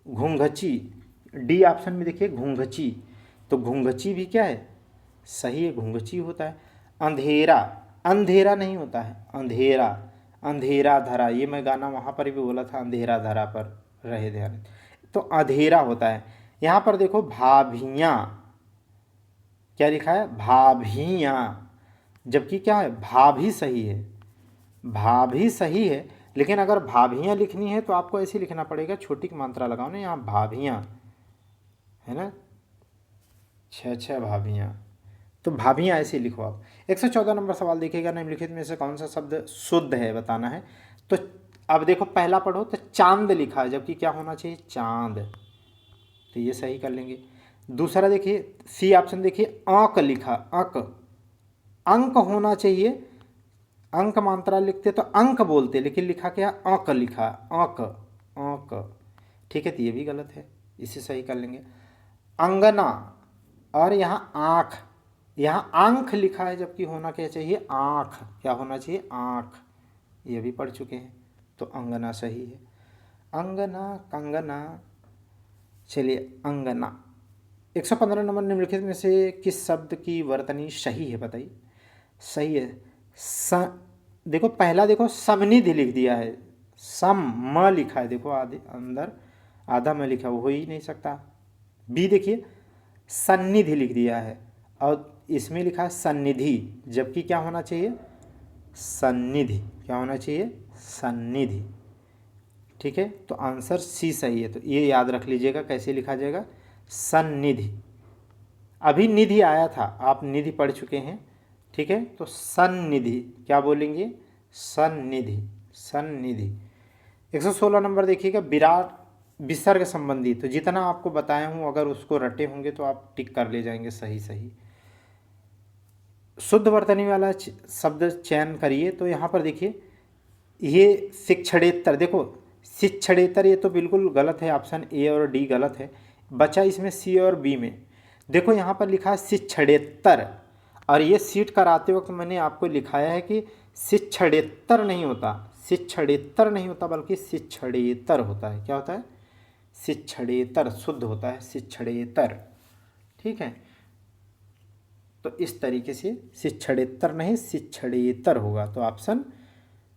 घूंघची, डी ऑप्शन में देखिए घूंघची, तो घूंघची भी क्या है, सही है, घूंघची होता है। अंधेरा, अंधेरा नहीं होता है, अंधेरा, अंधेरा धरा, ये मैं गाना वहाँ पर भी बोला था, अंधेरा धरा पर रहे ध्यान, तो अंधेरा होता है। यहाँ पर देखो भाभियाँ, क्या लिखा है, भाभियाँ, जबकि क्या है, भाभी सही है, भाभी सही है, लेकिन अगर भाभियाँ लिखनी है तो आपको ऐसे लिखना पड़ेगा, छोटी की मात्रा लगाओ ना, यहाँ भाभियाँ है ना, 6 भाभियाँ, तो भाभियाँ ऐसे लिखो आप। 114 नंबर सवाल देखिएगा, निम्नलिखित में से कौन सा शब्द शुद्ध है बताना है। तो अब देखो पहला पढ़ो, तो चांद लिखा है, जबकि क्या होना चाहिए, चांद, तो ये सही कर लेंगे। दूसरा देखिए सी ऑप्शन देखिए, अंक लिखा, अंक, अंक होना चाहिए, अंक मात्रा लिखते तो अंक बोलते, लेकिन लिखा क्या, अंक लिखा, अंक, अंक। ठीक है, तो ये भी गलत है, इसे सही कर लेंगे। अंगना, और यहाँ आँख, यहाँ आँख लिखा है, जबकि होना क्या चाहिए, आँख, क्या होना चाहिए, आँख, ये भी पढ़ चुके हैं, तो अंगना सही है। अंगना, कंगना, चलिए अंगना। 115 नंबर, निम्नलिखित में से किस शब्द की वर्तनी सही है बताइए, सही है। देखो पहला देखो समनिधि लिख दिया है, सम म लिखा है, देखो आधे अंदर आधा में लिखा, वो हो ही नहीं सकता। बी देखिए सन्निधि लिख दिया है, और इसमें लिखा है सन्निधि, जबकि क्या होना चाहिए, सन्निधि, क्या होना चाहिए, सन्निधि। ठीक है, तो आंसर सी सही है, तो ये याद रख लीजिएगा कैसे लिखा जाएगा, सन्निधि। अभी निधि आया था, आप निधि पढ़ चुके हैं। ठीक है, तो सन्निधि, क्या बोलेंगे, सन्निधि, सन्निधि। 116 नंबर देखिएगा, विराट विसर्ग संबंधी, तो जितना आपको बताया हूँ अगर उसको रटे होंगे तो आप टिक कर ले जाएंगे सही सही। शुद्ध वर्तनी वाला शब्द चयन करिए, तो यहाँ पर देखिए ये शिक्षणेतर, देखो शिक्षणेतर ये तो बिल्कुल गलत है, ऑप्शन ए और डी गलत है, बचा इसमें सी और बी में। देखो यहाँ पर लिखा है शिक्षणेतर, और ये सीट कराते वक्त मैंने आपको लिखाया है कि शिक्षणेतर नहीं होता, शिक्षणेतर नहीं होता बल्कि शिक्षणेतर होता है। क्या होता है? शिक्षणेतर, शुद्ध होता है शिक्षणेतर। ठीक है, तो इस तरीके से शिक्षणेतर नहीं शिक्षणेतर होगा, तो ऑप्शन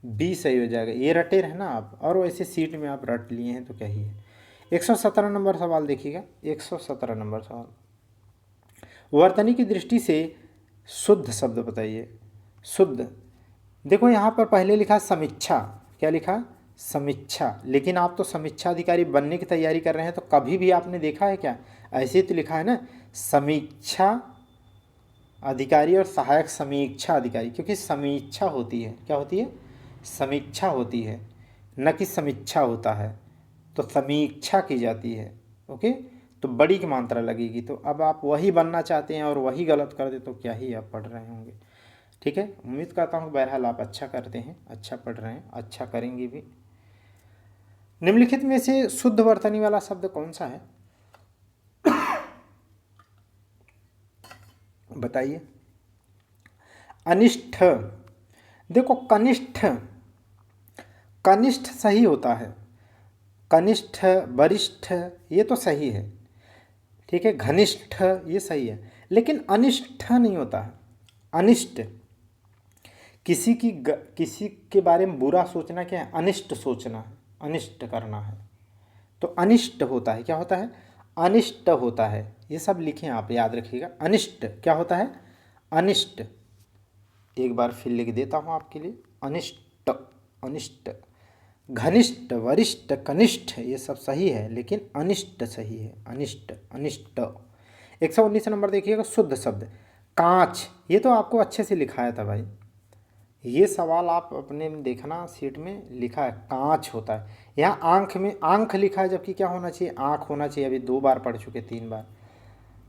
बी सही हो जाएगा। ये रटे है ना आप, और वैसे सीट में आप रट लिए हैं तो क्या ही है। 117 नंबर सवाल देखिएगा, 117 नंबर सवाल, वर्तनी की दृष्टि से शुद्ध शब्द बताइए। शुद्ध, देखो यहाँ पर पहले लिखा समीक्षा, क्या लिखा? समीक्षा, लेकिन आप तो समीक्षा अधिकारी बनने की तैयारी कर रहे हैं, तो कभी भी आपने देखा है क्या? ऐसे ही तो लिखा है ना, समीक्षा अधिकारी और सहायक समीक्षा अधिकारी, क्योंकि समीक्षा होती है, क्या होती है? समीक्षा होती है, न कि समीक्षा होता है, तो समीक्षा की जाती है। ओके, तो बड़ी की मात्रा लगेगी। तो अब आप वही बनना चाहते हैं और वही गलत कर दे तो क्या ही आप पढ़ रहे होंगे। ठीक है, उम्मीद करता हूँ बहरहाल आप अच्छा करते हैं, अच्छा पढ़ रहे हैं, अच्छा करेंगे भी। निम्नलिखित में से शुद्ध वर्तनी वाला शब्द कौन सा है? बताइए। अनिष्ठ, देखो कनिष्ठ, कनिष्ठ सही होता है, कनिष्ठ, वरिष्ठ ये तो सही है। ठीक है, घनिष्ठ ये सही है, लेकिन अनिष्ठ नहीं होता है। अनिष्ट, किसी के बारे में बुरा सोचना क्या है? अनिष्ट सोचना है, अनिष्ट करना है, तो अनिष्ट होता है। क्या होता है? अनिष्ट होता है। ये सब लिखें आप, याद रखिएगा। अनिष्ट क्या होता है? अनिष्ट, एक बार फिर लिख देता हूँ आपके लिए, अनिष्ट, अनिष्ट। घनिष्ठ, वरिष्ठ, कनिष्ठ ये सब सही है, लेकिन अनिष्ट सही है, अनिष्ट, अनिष्ट। 119 नंबर देखिएगा, शुद्ध शब्द कांच, ये तो आपको अच्छे से लिखाया था भाई, ये सवाल आप अपने में देखना, सीट में लिखा है कांच होता है। यहाँ आंख में आंख लिखा है, जबकि क्या होना चाहिए? आंख होना चाहिए। अभी 2 बार पढ़ चुके, 3 बार।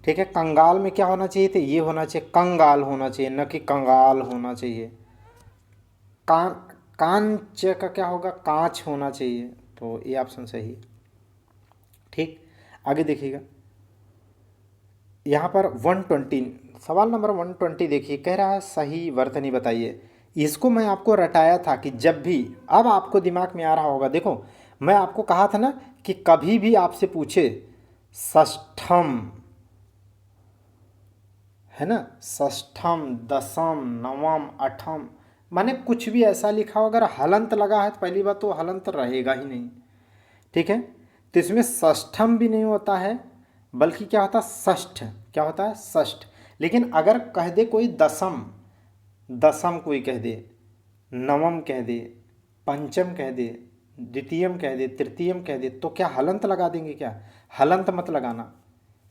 ठीक है, कंगाल में क्या होना चाहिए? तो ये होना चाहिए कंगाल होना चाहिए, न कि कंगाल होना चाहिए। कांच का क्या होगा? कांच होना चाहिए, तो ये ऑप्शन सही है। ठीक, आगे देखिएगा, यहाँ पर 120 सवाल नंबर 120 देखिए, कह रहा है सही वर्तनी बताइए। इसको मैं आपको रटाया था कि जब भी, अब आपको दिमाग में आ रहा होगा, देखो मैं आपको कहा था ना कि कभी भी आपसे पूछे षष्ठम, है ना, षष्ठम, दसम, नवम, अठम, माने कुछ भी ऐसा लिखा हो, अगर हलंत लगा है तो पहली बात तो हलंत रहेगा ही नहीं। ठीक है, तो इसमें षष्ठम भी नहीं होता है, बल्कि क्या होता है? षष्ठ, क्या होता है? षष्ठ। लेकिन अगर कह दे कोई दसम, दसम कोई कह दे, नवम कह दे, पंचम कह दे, द्वितीयम कह दे, तृतीयम कह दे, तो क्या हलंत लगा देंगे? क्या हलंत मत लगाना।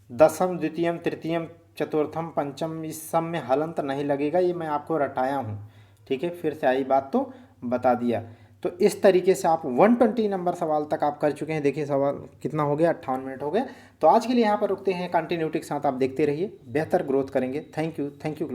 दसम, द्वितीयम, तृतीयम, चतुर्थम, पंचम, इस सब में हलंत नहीं लगेगा, ये मैं आपको रटाया हूँ। ठीक है, फिर से आई बात तो बता दिया। तो इस तरीके से आप 120 नंबर सवाल तक आप कर चुके हैं। देखिए सवाल कितना हो गया, 58 मिनट हो गए। तो आज के लिए यहाँ पर रुकते हैं, कंटिन्यूटी के साथ आप देखते रहिए, बेहतर ग्रोथ करेंगे। Thank you, thank you.